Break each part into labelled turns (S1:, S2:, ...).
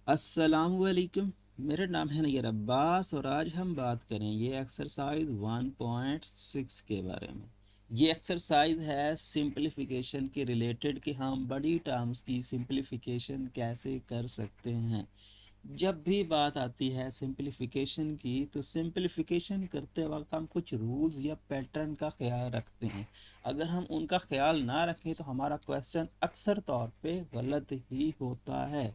S1: अस्सलामुअलैकुम। मेरा नाम है नैयर अब्बास और आज हम बात करेंगे एक्सरसाइज 1.6 के बारे में। ये एक्सरसाइज है सिंपलीफिकेशन के रिलेटेड कि हम बड़ी टर्म्स की सिंपलीफिकेशन कैसे कर सकते हैं। जब भी बात आती है सिंपलीफिकेशन की तो सिंपलीफिकेशन करते वक्त हम कुछ रूल्स या पैटर्न का ख्याल रखते हैं। अगर हम उनका ख्याल ना रखें तो हमारा क्वेश्चन अक्सर तौर पे गलत ही होता है।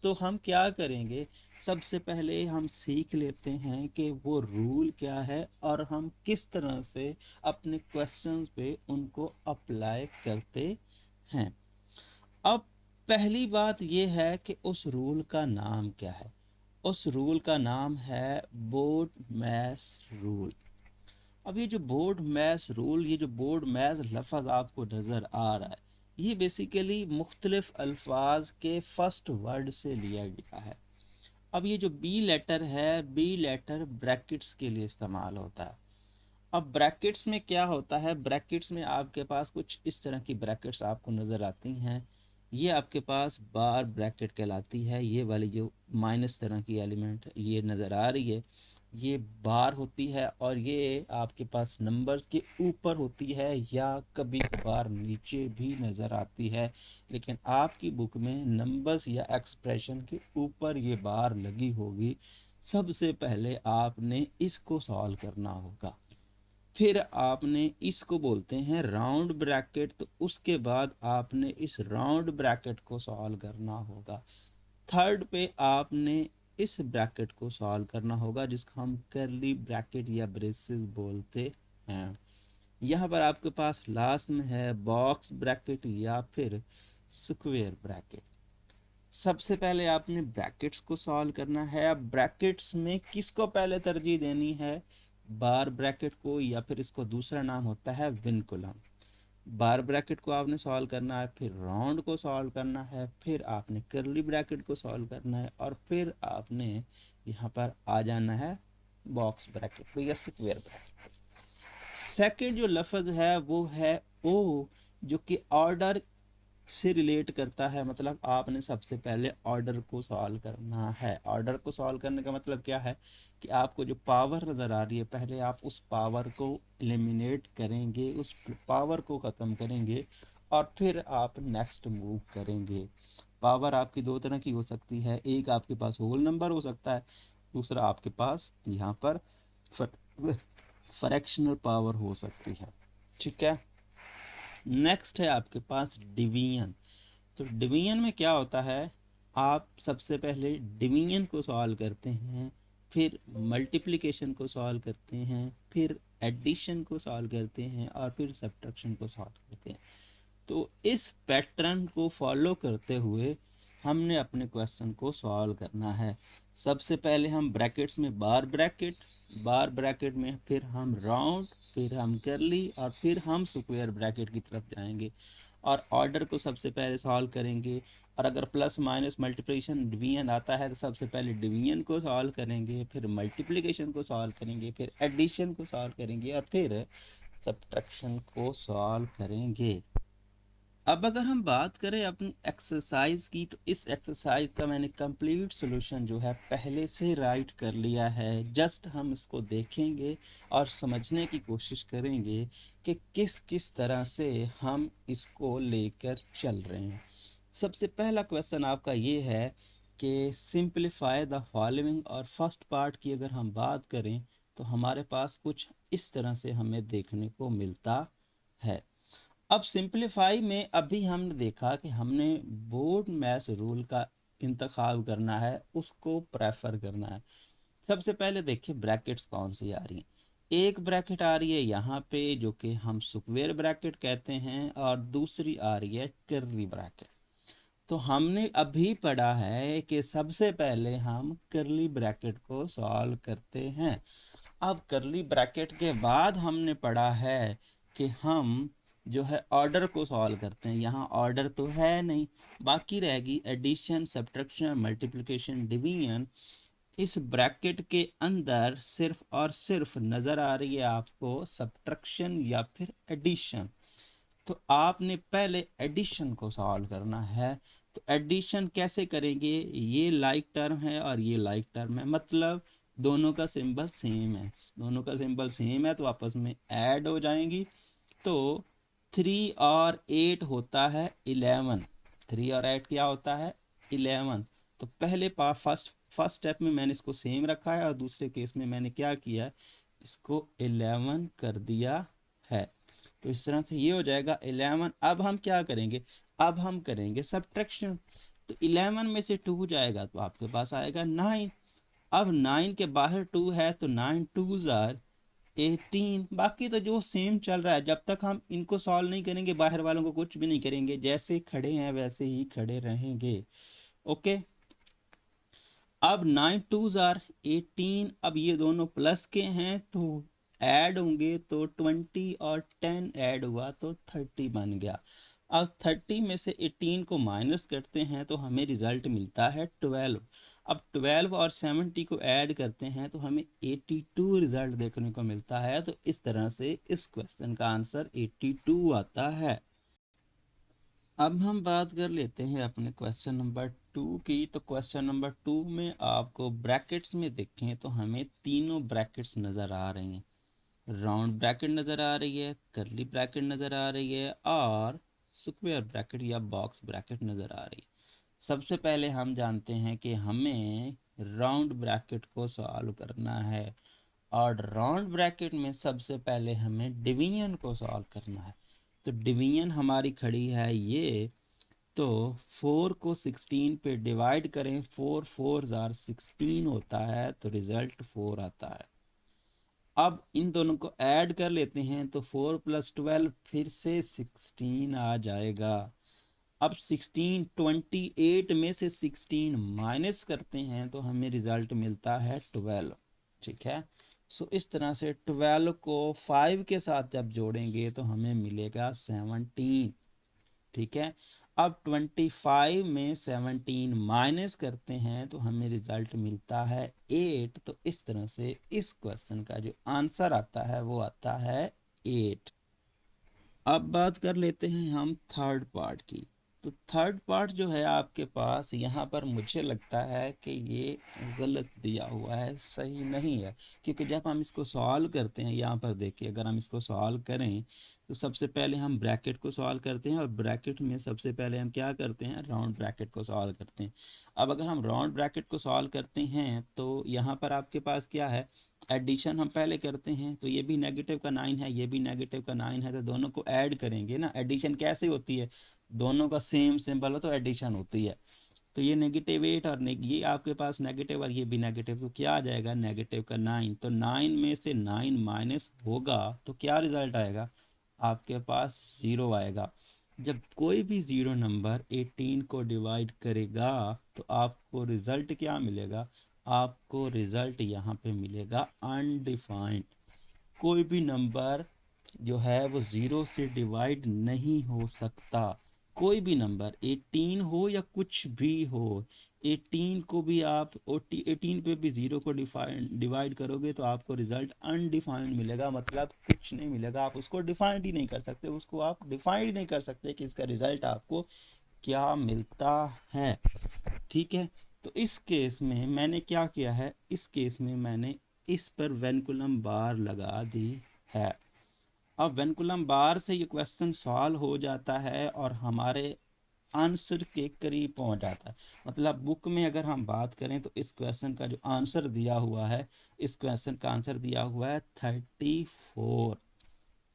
S1: तो हम क्या करेंगे, सबसे पहले हम सीख लेते हैं कि वो रूल क्या है और हम किस तरह से अपने क्वेश्चंस पे उनको अप्लाई करते हैं। अब पहली बात ये है कि उस रूल का नाम क्या है। उस रूल का नाम है बोर्ड मैस रूल। अब ये जो बोर्ड मैस रूल, ये जो बोर्ड मैस लफ्ज़ आपको नज़र आ रहा है, ये बेसिकली मुख्तलिफ अल्फाज के फर्स्ट वर्ड से लिया गया है। अब ये जो बी लेटर है, बी लेटर ब्रैकेट्स के लिए इस्तेमाल होता है। अब ब्रैकेट्स में क्या होता है, ब्रैकेट्स में आपके पास कुछ इस तरह की ब्रैकेट्स आपको नज़र आती हैं। ये आपके पास बार ब्रैकेट कहलाती है। ये वाली जो माइनस तरह की एलिमेंट ये नज़र आ रही है, ये बार होती है और ये आपके पास नंबर्स के ऊपर होती है या कभी कभार नीचे भी नज़र आती है। लेकिन आपकी बुक में नंबर्स या एक्सप्रेशन के ऊपर ये बार लगी होगी। सबसे पहले आपने इसको सॉल्व करना होगा। फिर आपने इसको बोलते हैं राउंड ब्रैकेट, तो उसके बाद आपने इस राउंड ब्रैकेट को सॉल्व करना होगा। थर्ड पे आपने इस ब्रैकेट को सॉल्व करना होगा जिसको हम करली ब्रैकेट या ब्रेसेस बोलते हैं। यहाँ पर आपके पास लास्ट में है बॉक्स ब्रैकेट या फिर स्क्वायर ब्रैकेट। सबसे पहले आपने ब्रैकेट्स को सॉल्व करना है। अब ब्रैकेट्स में किसको पहले तरजीह देनी है, बार ब्रैकेट को, या फिर इसको दूसरा नाम होता है विनकुलम। बार ब्रैकेट को आपने सॉल्व करना है, फिर राउंड को सॉल्व करना है, फिर आपने करली ब्रैकेट को सॉल्व करना है और फिर आपने यहाँ पर आ जाना है बॉक्स ब्रैकेट को या स्क्वायर ब्रैकेट। सेकंड जो लफ्ज़ है वो है ओ, जो कि ऑर्डर से रिलेट करता है। मतलब आपने सबसे पहले ऑर्डर को सॉल्व करना है। ऑर्डर को सॉल्व करने का मतलब क्या है कि आपको जो पावर नज़र आ रही है, पहले आप उस पावर को एलिमिनेट करेंगे, उस पावर को ख़त्म करेंगे और फिर आप नेक्स्ट मूव करेंगे। पावर आपकी दो तरह की हो सकती है, एक आपके पास होल नंबर हो सकता है, दूसरा आपके पास यहाँ पर फ्रैक्शनल पावर हो सकती है। ठीक है। नेक्स्ट है आपके पास डिवीजन। तो डिवीजन में क्या होता है, आप सबसे पहले डिवीजन को सॉल्व करते हैं, फिर मल्टीप्लिकेशन को सॉल्व करते हैं, फिर एडिशन को सॉल्व करते हैं और फिर सब्ट्रैक्शन को सॉल्व करते हैं। तो इस पैटर्न को फॉलो करते हुए हमने अपने क्वेश्चन को सॉल्व करना है। सबसे पहले हम ब्रैकेट्स में बार ब्रैकेट में फिर हम राउंड, फिर हम करली और फिर हम स्क्वायर ब्रैकेट की तरफ जाएंगे और ऑर्डर को सबसे पहले सॉल्व करेंगे। और अगर प्लस माइनस मल्टीप्लिकेशन डिवीजन आता है तो सबसे पहले डिवीजन को सॉल्व करेंगे, फिर मल्टीप्लिकेशन को सॉल्व करेंगे, फिर एडिशन को सॉल्व करेंगे और फिर सब्ट्रैक्शन को सॉल्व करेंगे। अब अगर हम बात करें अपनी एक्सरसाइज की, तो इस एक्सरसाइज का मैंने कंप्लीट सॉल्यूशन जो है पहले से राइट कर लिया है। जस्ट हम इसको देखेंगे और समझने की कोशिश करेंगे कि किस किस तरह से हम इसको लेकर चल रहे हैं। सबसे पहला क्वेश्चन आपका ये है कि सिंप्लीफाई द फॉलोइंग, और फर्स्ट पार्ट की अगर हम बात करें तो हमारे पास कुछ इस तरह से हमें देखने को मिलता है। अब सिंप्लीफाई में अभी हमने देखा कि हमने बोर्ड मैस रूल का इंतखाब करना है, उसको प्रेफर करना है। सबसे पहले देखिए ब्रैकेट्स कौन सी आ रही हैं। एक ब्रैकेट आ रही है यहाँ पे जो कि हम स्क्वायर ब्रैकेट कहते हैं और दूसरी आ रही है कर्ली ब्रैकेट। तो हमने अभी पढ़ा है कि सबसे पहले हम करली ब्रैकेट को सॉल्व करते हैं। अब करली ब्रैकेट के बाद हमने पढ़ा है कि हम जो है ऑर्डर को सॉल्व करते हैं। यहाँ ऑर्डर तो है नहीं, बाकी रहेगी एडिशन, सब्ट्रैक्शन, मल्टीप्लिकेशन, डिवीजन। इस ब्रैकेट के अंदर सिर्फ और सिर्फ नज़र आ रही है आपको सब्ट्रैक्शन या फिर एडिशन। तो आपने पहले एडिशन को सॉल्व करना है, तो एडिशन कैसे करेंगे, ये लाइक टर्म है और ये लाइक टर्म है, मतलब दोनों का सिंबल सेम है, दोनों का सिंबल सेम है तो आपस में ऐड हो जाएंगी। तो 3 और 8 होता है 11, 3 और 8 क्या होता है 11। तो पहले फर्स्ट स्टेप में मैंने इसको सेम रखा है और दूसरे केस में मैंने क्या किया, इसको 11 कर दिया है। तो इस तरह से ये हो जाएगा 11। अब हम क्या करेंगे, अब हम करेंगे सब्ट्रैक्शन। तो 11 में से 2 जाएगा तो आपके पास आएगा 9। अब 9 के बाहर 2 है तो 9 2s आर 18। बाकी तो जो सेम चल रहा है, जब तक हम इनको सॉल्व नहीं करेंगे बाहर वालों को कुछ भी नहीं करेंगे, जैसे खड़े हैं वैसे ही खड़े रहेंगे। ओके, अब 9 2s आर 18। अब ये दोनों प्लस के हैं तो ऐड होंगे तो 20 और 10 ऐड हुआ तो 30 बन गया। अब 30 में से 18 को माइनस करते हैं तो हमें रिजल्ट मिलता है 12। अब 12 और 70 को ऐड करते हैं तो हमें 82 रिजल्ट देखने को मिलता है। तो इस तरह से इस क्वेश्चन का आंसर 82 आता है। अब हम बात कर लेते हैं अपने क्वेश्चन नंबर 2 की। तो क्वेश्चन नंबर 2 में आपको ब्रैकेट्स में देखें तो हमें तीनों ब्रैकेट्स नज़र आ रही हैं। राउंड ब्रैकेट नज़र आ रही है, करली ब्रैकेट नज़र आ रही है और स्क्वायर ब्रैकेट या बॉक्स ब्रैकेट नज़र आ रही है। सबसे पहले हम जानते हैं कि हमें राउंड ब्रैकेट को सॉल्व करना है और राउंड ब्रैकेट में सबसे पहले हमें डिवीजन को सॉल्व करना है। तो डिवीजन हमारी खड़ी है ये, तो 4 को 16 पे डिवाइड करें, 4 4 जार 16 होता है तो रिजल्ट 4 आता है। अब इन दोनों को ऐड कर लेते हैं तो 4 + 12 फिर से 16 आ जाएगा। अब 16 28 में से 16 माइनस करते हैं तो हमें रिजल्ट मिलता है 12। ठीक है, सो इस तरह से 12 को 5 के साथ जब जोड़ेंगे तो हमें मिलेगा 17। ठीक है, अब 25 में 17 माइनस करते हैं तो हमें रिजल्ट मिलता है 8। तो इस तरह से इस क्वेश्चन का जो आंसर आता है वो आता है 8। अब बात कर लेते हैं हम थर्ड पार्ट की। तो थर्ड पार्ट जो है आपके पास यहाँ पर मुझे लगता है कि ये गलत दिया हुआ है, सही नहीं है। क्योंकि जब हम इसको सॉल्व करते हैं, यहाँ पर देखिए अगर हम इसको सॉल्व करें तो सबसे पहले हम ब्रैकेट को सॉल्व करते हैं और ब्रैकेट में सबसे पहले हम क्या करते हैं, राउंड ब्रैकेट को सॉल्व करते हैं। अब अगर हम राउंड ब्रैकेट को सॉल्व करते हैं तो यहाँ पर आपके पास क्या है, एडिशन हम पहले करते हैं। तो ये भी नेगेटिव का 9 है, ये भी नेगेटिव का 9 है, तो दोनों को ऐड करेंगे ना। एडिशन कैसे होती है, दोनों का सेम सिंबल हो तो एडिशन होती है। तो ये -8 और ये आपके पास नेगेटिव और ये भी नेगेटिव, तो क्या आ जाएगा नेगेटिव का 9। तो 9 में से 9 माइनस होगा तो क्या रिजल्ट आएगा, आपके पास 0 आएगा। जब कोई भी ज़ीरो नंबर 18 को डिवाइड करेगा तो आपको रिजल्ट क्या मिलेगा, आपको रिजल्ट यहाँ पे मिलेगा अनडिफाइंड। कोई भी नंबर जो है वो 0 से डिवाइड नहीं हो सकता। कोई भी नंबर 18 हो या कुछ भी हो, 18 को भी आप 18 पे भी 0 को डिवाइड करोगे तो आपको रिजल्ट अनडिफाइंड मिलेगा, मतलब कुछ नहीं मिलेगा। आप उसको डिफाइंड ही नहीं कर सकते, उसको आप डिफाइंड ही नहीं कर सकते कि इसका रिजल्ट आपको क्या मिलता है। ठीक है, तो इस केस में मैंने क्या किया है, इस केस में मैंने इस पर वेनकुलम बार लगा दी है। अब वेनकुलम बार से ये क्वेश्चन सॉल्व हो जाता है और हमारे आंसर के करीब पहुंच जाता है। मतलब बुक में अगर हम बात करें तो इस क्वेश्चन का जो आंसर दिया हुआ है, इस क्वेश्चन का आंसर दिया हुआ है 34।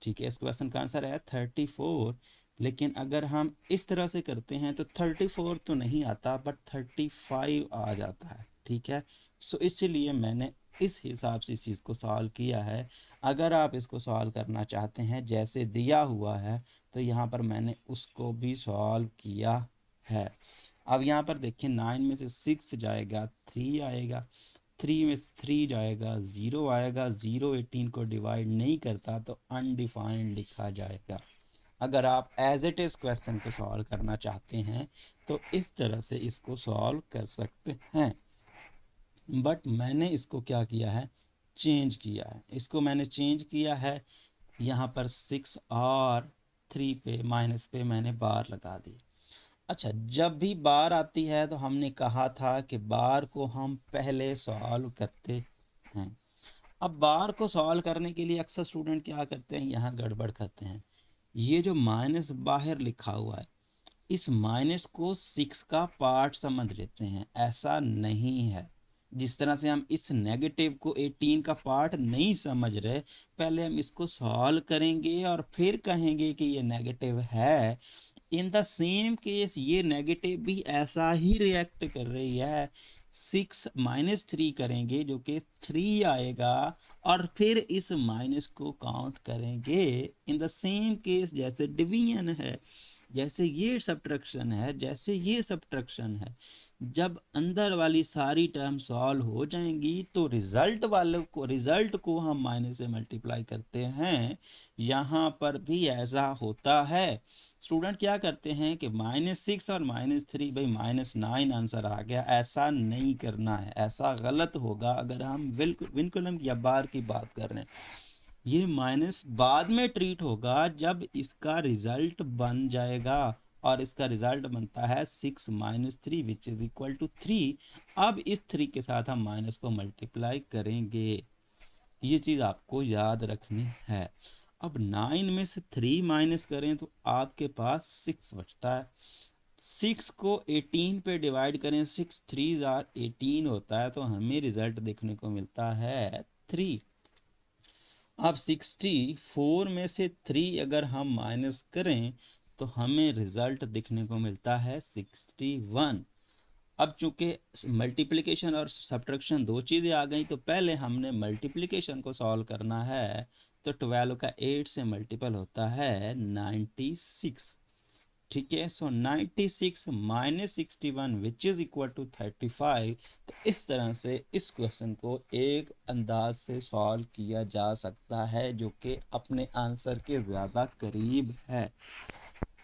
S1: ठीक है, इस क्वेश्चन का आंसर है 34। लेकिन अगर हम इस तरह से करते हैं तो 34 तो नहीं आता बट 35 आ जाता है। ठीक है, सो इसलिए मैंने इस हिसाब से इस चीज़ को सॉल्व किया है। अगर आप इसको सॉल्व करना चाहते हैं जैसे दिया हुआ है तो यहाँ पर मैंने उसको भी सॉल्व किया है। अब यहाँ पर देखिए 9 में से 6 जाएगा 3 आएगा, 3 में से 3 जाएगा 0 आएगा, 0 18 को डिवाइड नहीं करता तो अनडिफाइंड लिखा जाएगा। अगर आप एज इट इज़ क्वेश्चन को सॉल्व करना चाहते हैं तो इस तरह से इसको सॉल्व कर सकते हैं। बट मैंने इसको क्या किया है, चेंज किया है। इसको मैंने चेंज किया है, यहाँ पर 6 और 3 पे माइनस पे मैंने बार लगा दी। अच्छा, जब भी बार आती है तो हमने कहा था कि बार को हम पहले सॉल्व करते हैं। अब बार को सॉल्व करने के लिए अक्सर स्टूडेंट क्या करते हैं, यहाँ गड़बड़ करते हैं। ये जो माइनस बाहर लिखा हुआ है, इस माइनस को 6 का पार्ट समझ लेते हैं। ऐसा नहीं है। जिस तरह से हम इस नेगेटिव को 18 का पार्ट नहीं समझ रहे, पहले हम इसको सॉल्व करेंगे और फिर कहेंगे कि ये नेगेटिव है। इन द सेम केस ये नेगेटिव भी ऐसा ही रिएक्ट कर रही है। 6 - 3 करेंगे जो कि 3 आएगा, और फिर इस माइनस को काउंट करेंगे। इन द सेम केस जैसे डिवीजन है, जैसे ये सब्ट्रैक्शन है, जैसे ये सब्ट्रैक्शन है, जब अंदर वाली सारी टर्म सॉल्व हो जाएंगी तो रिजल्ट को हम माइनस से मल्टीप्लाई करते हैं। यहाँ पर भी ऐसा होता है। स्टूडेंट क्या करते हैं कि -6 और -3, भाई -9 आंसर आ गया, ऐसा नहीं करना है। ऐसा गलत होगा अगर हम विनकुलम या बार की बात कर रहे हैं। ये माइनस बाद में ट्रीट होगा जब इसका रिजल्ट बन जाएगा, और इसका रिजल्ट बनता है 6 - 3 विच इज इक्वल टू 3। अब इस 3 के साथ हम माइनस को मल्टीप्लाई करेंगे। ये चीज आपको याद रखनी है। अब 9 में से 3 माइनस करें तो आपके पास 6 बचता है। 6 को 18 पे डिवाइड करें, 6 3 = 18 होता है, तो हमें रिजल्ट देखने को मिलता है 3। अब 64 में से 3 अगर हम माइनस करें तो हमें रिजल्ट दिखने को मिलता है 61। अब चूंकि मल्टीप्लिकेशन और सब्ट्रैक्शन दो चीज़ें आ गई, तो पहले हमने मल्टीप्लिकेशन को सॉल्व करना है। तो 12 का 8 से मल्टीपल होता है 96। ठीक है, सो 96 - 61 विच इज इक्वल टू 35। तो इस तरह से इस क्वेश्चन को एक अंदाज से सॉल्व किया जा सकता है जो कि अपने आंसर के ज़्यादा करीब है।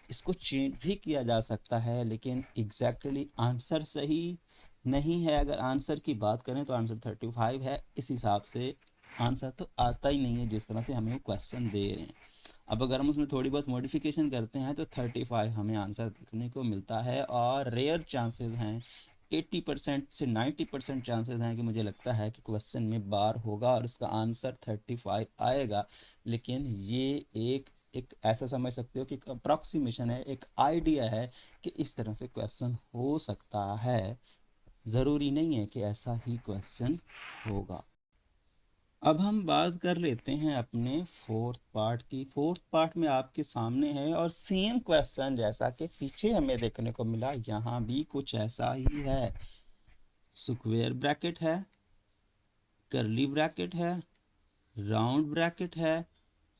S1: इसको चेंज भी किया जा सकता है, लेकिन एग्जैक्टली आंसर सही नहीं है। अगर आंसर की बात करें तो आंसर 35 है। इस हिसाब से आंसर तो आता ही नहीं है जिस तरह से हमें वो क्वेश्चन दे रहे हैं। अब अगर हम उसमें थोड़ी बहुत मॉडिफिकेशन करते हैं तो 35 हमें आंसर देखने को मिलता है। और रेयर चांसेस हैं, 80% से 90% चांसेस हैं कि मुझे लगता है कि क्वेश्चन में बार होगा और इसका आंसर 35 आएगा। लेकिन ये एक ऐसा समझ सकते हो कि अप्रॉक्सीमेशन है, एक आइडिया है कि इस तरह से क्वेश्चन हो सकता है। ज़रूरी नहीं है कि ऐसा ही क्वेश्चन होगा। अब हम बात कर लेते हैं अपने फोर्थ पार्ट की। फोर्थ पार्ट में आपके सामने है और सेम क्वेश्चन जैसा कि पीछे हमें देखने को मिला, यहाँ भी कुछ ऐसा ही है। स्क्वायर ब्रैकेट है, कर्ली ब्रैकेट है, राउंड ब्रैकेट है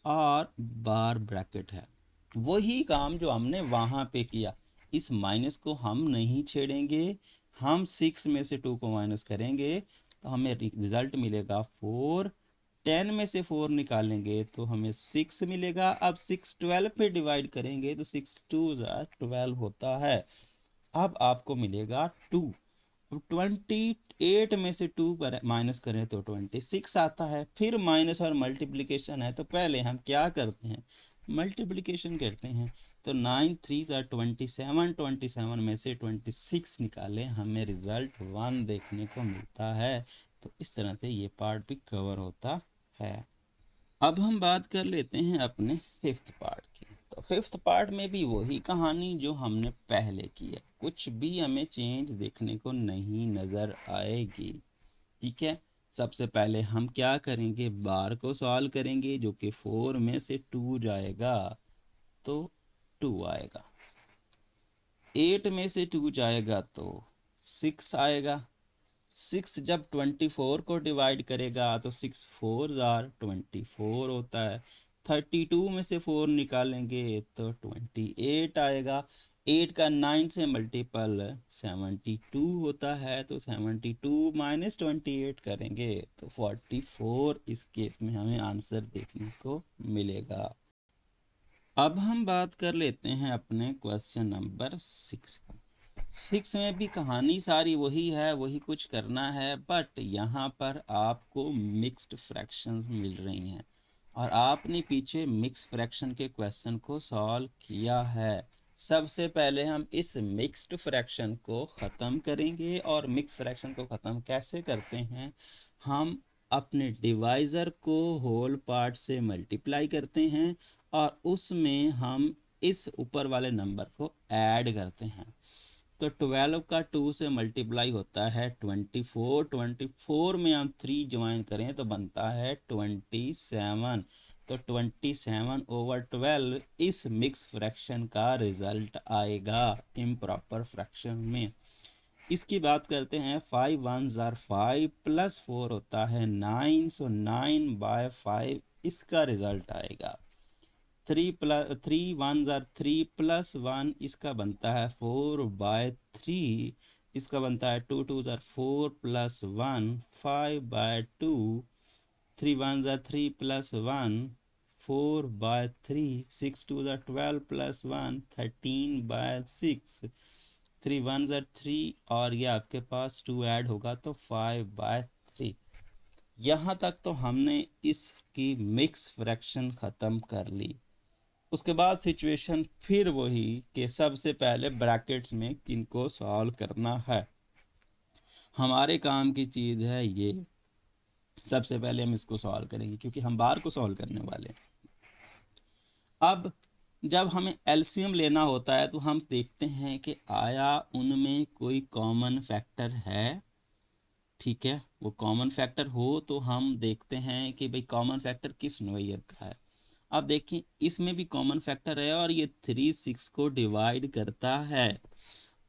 S1: और बार ब्रैकेट है। वही काम जो हमने वहां पे किया। इस माइनस को हम नहीं छेड़ेंगे, हम 6 में से 2 को माइनस करेंगे तो हमें रिजल्ट मिलेगा 4। 10 में से 4 निकालेंगे तो हमें 6 मिलेगा। अब 6 12 पे डिवाइड करेंगे तो 6 2 12 होता है। अब आपको मिलेगा 2। अब 28 में से 2 माइनस करें तो 26 आता है। फिर माइनस और मल्टीप्लिकेशन है, तो पहले हम क्या करते हैं, मल्टीप्लिकेशन करते हैं। तो 9 3 27, 27 में से 26 निकालें, हमें रिजल्ट 1 देखने को मिलता है। तो इस तरह से ये पार्ट भी कवर होता है। अब हम बात कर लेते हैं अपने फिफ्थ पार्ट की। तो फिफ्थ पार्ट में भी वही कहानी जो हमने पहले की है, कुछ भी हमें चेंज देखने को नहीं नज़र आएगी। ठीक है, सबसे पहले हम क्या करेंगे, बार को सॉल्व करेंगे जो कि 4 में से 2 जाएगा तो 2 आएगा। 8 में से 2 जाएगा तो 6 आएगा। 6 जब 24 को डिवाइड करेगा तो 6 4 24 होता है। 32 में से 4 निकालेंगे तो 28 आएगा। 8 का 9 से मल्टीपल 72 होता है, तो 72 - 28 करेंगे तो 44। इस केस में हमें आंसर देखने को मिलेगा। अब हम बात कर लेते हैं अपने क्वेश्चन नंबर 6 की। 6 में भी कहानी सारी वही है, वही कुछ करना है, बट यहाँ पर आपको मिक्स्ड फ्रैक्शंस मिल रही हैं और आपने पीछे मिक्स फ्रैक्शन के क्वेश्चन को सॉल्व किया है। सबसे पहले हम इस मिक्स्ड फ्रैक्शन को ख़त्म करेंगे, और मिक्स फ्रैक्शन को ख़त्म कैसे करते हैं, हम अपने डिवाइज़र को होल पार्ट से मल्टीप्लाई करते हैं और उसमें हम इस ऊपर वाले नंबर को ऐड करते हैं। तो 12 का 2 से मल्टीप्लाई होता है 24, 24 में हम 3 ज्वाइन करें तो बनता है 27। तो 27/12 इस मिक्स फ्रैक्शन का रिजल्ट आएगा इम्प्रॉपर फ्रैक्शन में। इसकी बात करते हैं, 5 1s are 5 प्लस 4 होता है 9, सो 9/5 इसका रिजल्ट आएगा। 3 1s are 3 प्लस 1 इसका बनता है 4/3, इसका बनता है 2 2s are 4 plus 1 5/2, 3 1s are 3 plus 1 4/3, 6 2s are 12 plus 1 13/6, 3 1s are 3 और ये आपके पास 2 ऐड होगा तो 5/3। यहाँ तक तो हमने इसकी मिक्स फ्रैक्शन ख़त्म कर ली। उसके बाद सिचुएशन फिर वही कि सबसे पहले ब्रैकेट्स में किनको सॉल्व करना है। हमारे काम की चीज़ है ये, सबसे पहले हम इसको सॉल्व करेंगे क्योंकि हम बार को सॉल्व करने वाले हैं। अब जब हमें एलसीएम लेना होता है तो हम देखते हैं कि आया उनमें कोई कॉमन फैक्टर है। ठीक है, वो कॉमन फैक्टर हो तो हम देखते हैं कि भाई कॉमन फैक्टर किस नोएयर का है। अब देखिए इसमें भी कॉमन फैक्टर है और ये 3 6 को डिवाइड करता है।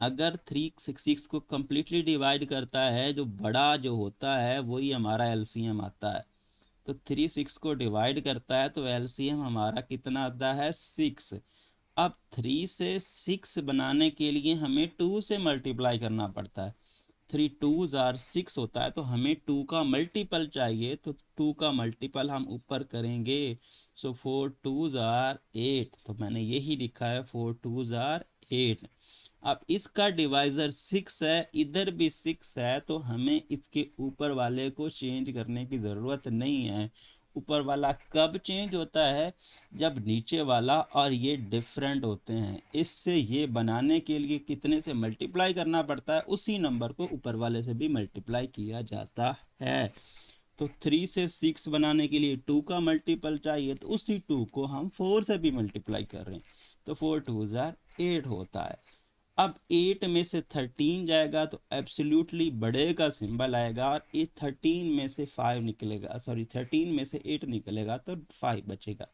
S1: अगर 3 6 को कम्प्लीटली डिवाइड करता है, जो बड़ा जो होता है वही हमारा एलसीएम आता है। तो 3 6 को डिवाइड करता है तो एलसीएम हमारा कितना आता है 6। अब 3 से 6 बनाने के लिए हमें 2 से मल्टीप्लाई करना पड़ता है। 3 2s are 6 होता है तो हमें 2 का मल्टीपल चाहिए, तो 2 का मल्टीपल हम ऊपर करेंगे। सो 4 2s are 8, तो मैंने यही लिखा है 4 2s are 8। अब इसका डिवाइजर 6 है, इधर भी 6 है, तो हमें इसके ऊपर वाले को चेंज करने की ज़रूरत नहीं है। ऊपर वाला कब चेंज होता है, जब नीचे वाला और ये डिफरेंट होते हैं। इससे ये बनाने के लिए कितने से मल्टीप्लाई करना पड़ता है, उसी नंबर को ऊपर वाले से भी मल्टीप्लाई किया जाता है। तो 3 से 6 बनाने के लिए 2 का मल्टीपल चाहिए, तो उसी 2 को हम 4 से भी मल्टीप्लाई कर रहे हैं, तो 4 2s are 8 होता है। अब 8 में से 13 जाएगा तो एब्सोल्युटली बड़े का सिंबल आएगा, और ये 13 में से 5 निकलेगा, सॉरी 13 में से 8 निकलेगा तो 5 बचेगा।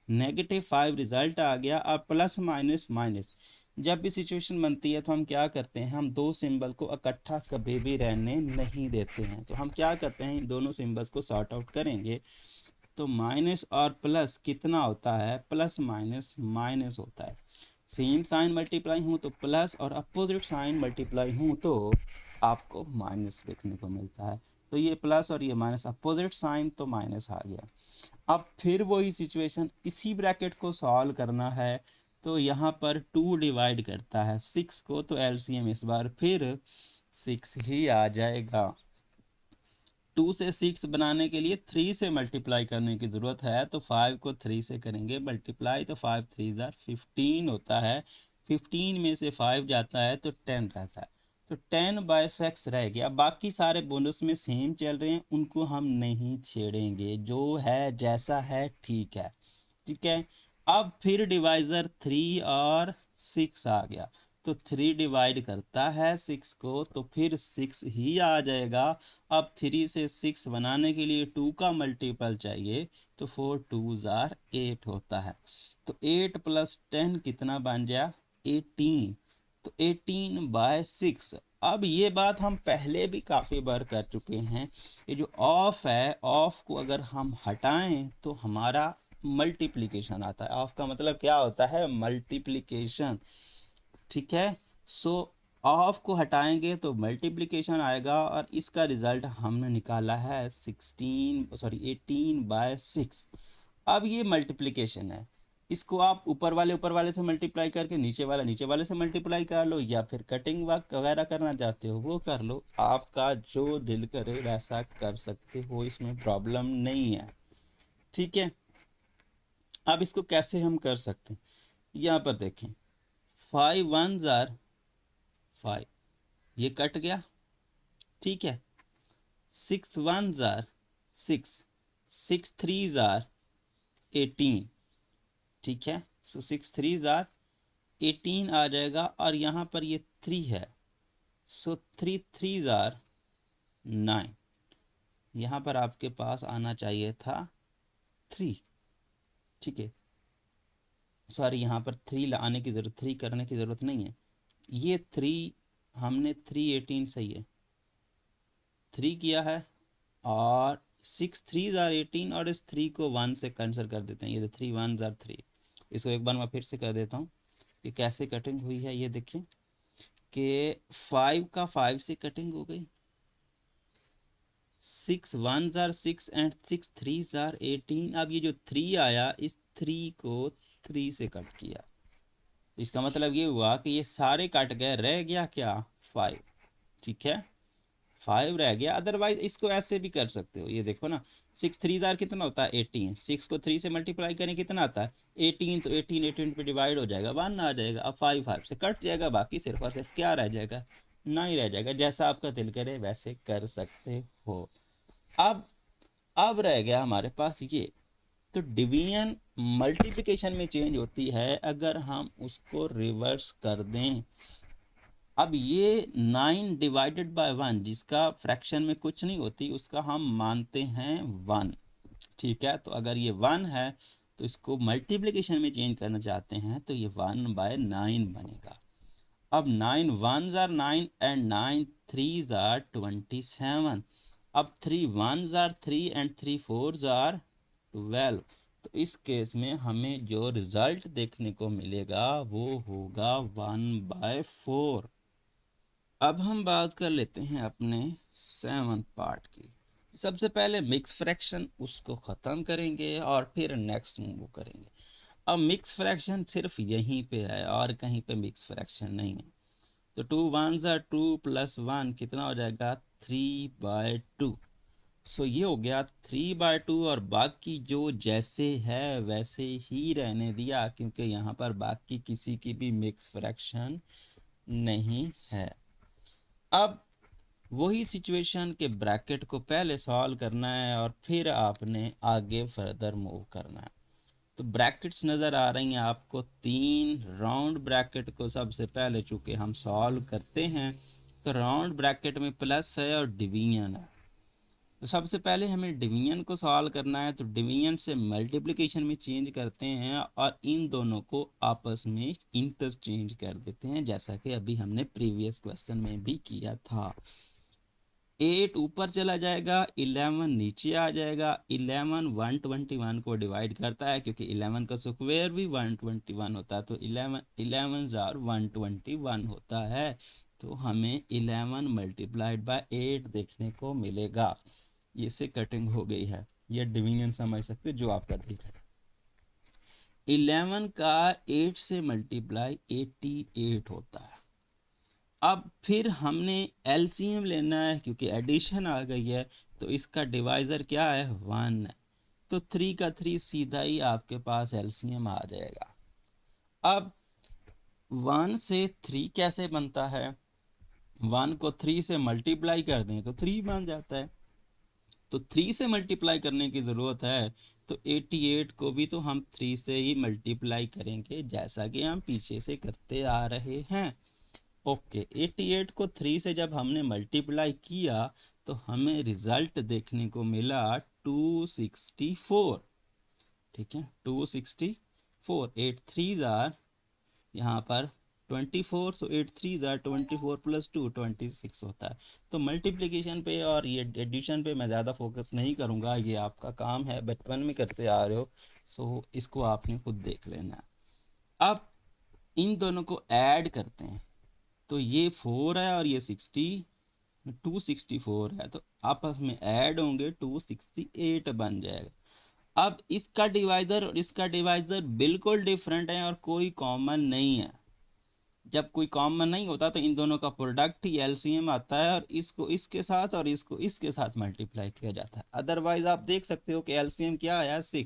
S1: -5 रिजल्ट आ गया। अब प्लस माइनस माइनस जब भी सिचुएशन बनती है तो हम क्या करते हैं, हम दो सिंबल को इकट्ठा कभी भी रहने नहीं देते हैं। तो हम क्या करते हैं, इन दोनों सिंबल्स को सॉर्ट आउट करेंगे। तो माइनस और प्लस कितना होता है, प्लस माइनस माइनस होता है। सेम साइन मल्टीप्लाई हूँ तो प्लस, और अपोजिट साइन मल्टीप्लाई हूँ तो आपको माइनस देखने को मिलता है। तो ये प्लस और ये माइनस, अपोजिट साइन तो माइनस आ गया। अब फिर वही सिचुएशन, इसी ब्रैकेट को सॉल्व करना है। तो यहाँ पर 2 डिवाइड करता है 6 को, तो एलसीएम इस बार फिर 6 ही आ जाएगा। 2 से 6 बनाने के लिए 3 से मल्टीप्लाई करने की ज़रूरत है, तो 5 को 3 से करेंगे मल्टीप्लाई, तो 5 3s are 15 होता है। 15 में से 5 जाता है तो 10 रहता है, तो 10/6 रह गया। बाकी सारे बोनस में सेम चल रहे हैं, उनको हम नहीं छेड़ेंगे, जो है जैसा है ठीक है। ठीक है, अब फिर डिवाइजर 3 और 6 आ गया, तो 3 डिवाइड करता है 6 को, तो फिर 6 ही आ जाएगा। अब 3 से 6 बनाने के लिए 2 का मल्टीपल चाहिए, तो 4 2s are 8 होता है। तो 8 + 10 कितना बन गया, 18। तो 18/6। अब ये बात हम पहले भी काफ़ी बार कर चुके हैं। ये जो ऑफ है, ऑफ को अगर हम हटाएं तो हमारा मल्टीप्लिकेशन आता है। ऑफ का मतलब क्या होता है, मल्टीप्लिकेशन। ठीक है, सो ऑफ को हटाएंगे तो मल्टीप्लिकेशन आएगा, और इसका रिजल्ट हमने निकाला है 18/6। अब ये मल्टीप्लिकेशन है, इसको आप ऊपर वाले से मल्टीप्लाई करके नीचे वाले से मल्टीप्लाई कर लो, या फिर कटिंग वर्क वगैरह करना चाहते हो वो कर लो। आपका जो दिल करे वैसा कर सकते हो, इसमें प्रॉब्लम नहीं है। ठीक है, अब इसको कैसे हम कर सकते हैं, यहाँ पर देखें 5 1s आर 5, ये कट गया, ठीक है। 6 1s आर 6, 6 3s आर 18, ठीक है। सो 6 3s आर 18 आ जाएगा, और यहाँ पर ये 3 है, सो 3 3s आर 9, यहाँ पर आपके पास आना चाहिए था 3, ठीक है। सॉरी, यहाँ पर 3 आने की जरूरत, 3 करने की जरूरत नहीं है, ये 3 हमने 3 18 सही है 3 किया है, और 6 3s आर 18, और इस 3 को 1 से कैंसिल कर देते हैं, ये 3 1s आर 3। इसको एक बार मैं फिर से कर देता हूँ कि कैसे कटिंग हुई है। ये देखिए कि 5 का 5 से कटिंग हो गई, 6 1s are 6 and 6 3s are 18। अब ये जो 3 आया, इस 3 को 3 से कट किया, इसका मतलब ये हुआ कि ये सारे कट गए, रह गया क्या 5, ठीक है 5 रह गया। अदरवाइज इसको ऐसे भी कर सकते हो, ये देखो ना 6 3 आर कितना होता है 18, 6 को 3 से मल्टीप्लाई करें कितना आता है 18, तो 18 18 पे डिवाइड हो जाएगा 1 आ जाएगा। अब 5 5 से कट जाएगा, बाकी सिर्फ और सिर्फ क्या रह जाएगा 9 रह जाएगा। जैसा आपका दिल करे वैसे कर सकते हो। अब रह गया हमारे पास ये, तो डिवीजन मल्टीप्लिकेशन में चेंज होती है अगर हम उसको रिवर्स कर दें। अब ये 9 डिवाइडेड बाय 1 जिसका फ्रैक्शन में कुछ नहीं होती, उसका हम मानते हैं 1, ठीक है। तो अगर ये 1 है तो इसको मल्टीप्लिकेशन में चेंज करना चाहते हैं, तो ये 1/9 बनेगा। अब 9 1s are 9 and 9 3s are 27। अब 3 1s are 3 and 3 4s are 12। तो इस केस में हमें जो रिजल्ट देखने को मिलेगा वो होगा 1/4। अब हम बात कर लेते हैं अपने 7th पार्ट की। सबसे पहले मिक्स फ्रैक्शन, उसको ख़त्म करेंगे और फिर नेक्स्ट मूव करेंगे। अब मिक्स फ्रैक्शन सिर्फ यहीं पे है और कहीं पे मिक्स फ्रैक्शन नहीं है। तो 2 1s आर 2 प्लस 1 कितना हो जाएगा 3/2। सो ये हो गया 3/2, और बाकी जो जैसे है वैसे ही रहने दिया, क्योंकि यहाँ पर बाकी किसी की भी मिक्स फ्रैक्शन नहीं है। अब वही सिचुएशन के ब्रैकेट को पहले सॉल्व करना है और फिर आपने आगे फर्दर मूव करना है। तो ब्रैकेट्स नज़र आ रही हैं आपको 3 राउंड ब्रैकेट को सबसे पहले चूंकि हम सॉल्व करते हैं, तो राउंड ब्रैकेट में प्लस है और डिवीजन है। तो सबसे पहले हमें डिवीजन को सॉल्व करना है, तो डिवीजन से मल्टीप्लिकेशन में चेंज करते हैं और इन दोनों को आपस में इंटरचेंज कर देते हैं, जैसा कि अभी हमने प्रीवियस क्वेश्चन में भी किया था। 8 ऊपर चला जाएगा, 11 नीचे आ जाएगा। 11 121 को डिवाइड करता है, क्योंकि 11 का स्क्वायर भी 121 होता है, तो 11 आर 121 होता है। तो हमें 11 मल्टीप्लाइड बाय 8 देखने को मिलेगा। ये से कटिंग हो गई है, ये डिवीजन समझ सकते जो आपका दिल है। 11 का 8 से मल्टीप्लाई 88 होता है। अब फिर हमने एलसीएम लेना है, क्योंकि एडिशन आ गई है, तो इसका डिवाइजर क्या है 1 है। तो 3 का 3 सीधा ही आपके पास एलसीएम आ जाएगा। अब 1 से 3 कैसे बनता है, 1 को 3 से मल्टीप्लाई कर दें तो 3 बन जाता है। तो 3 से मल्टीप्लाई करने की ज़रूरत है, तो 88 को भी तो हम 3 से ही मल्टीप्लाई करेंगे, जैसा कि हम पीछे से करते आ रहे हैं। ओके, 88 को 3 से जब हमने मल्टीप्लाई किया तो हमें रिजल्ट देखने को मिला 264, ठीक है 264। 8 3 आर यहाँ पर 24, सो 8 3 आर 24 प्लस 2 26 होता है। तो मल्टीप्लिकेशन पे और ये एडिशन पे मैं ज़्यादा फोकस नहीं करूँगा, ये आपका काम है, बचपन में करते आ रहे हो, सो इसको आपने खुद देख लेना है। अब इन दोनों को ऐड करते हैं, तो ये 4 है और ये 264 है, तो आपस में ऐड होंगे 268 बन जाएगा। अब इसका डिवाइजर और इसका डिवाइजर बिल्कुल डिफरेंट है और कोई कॉमन नहीं है। जब कोई कॉमन नहीं होता तो इन दोनों का प्रोडक्ट ही एलसीएम आता है, और इसको इसके साथ और इसको इसके साथ मल्टीप्लाई किया जाता है। अदरवाइज आप देख सकते हो कि एलसीएम क्या आया 6,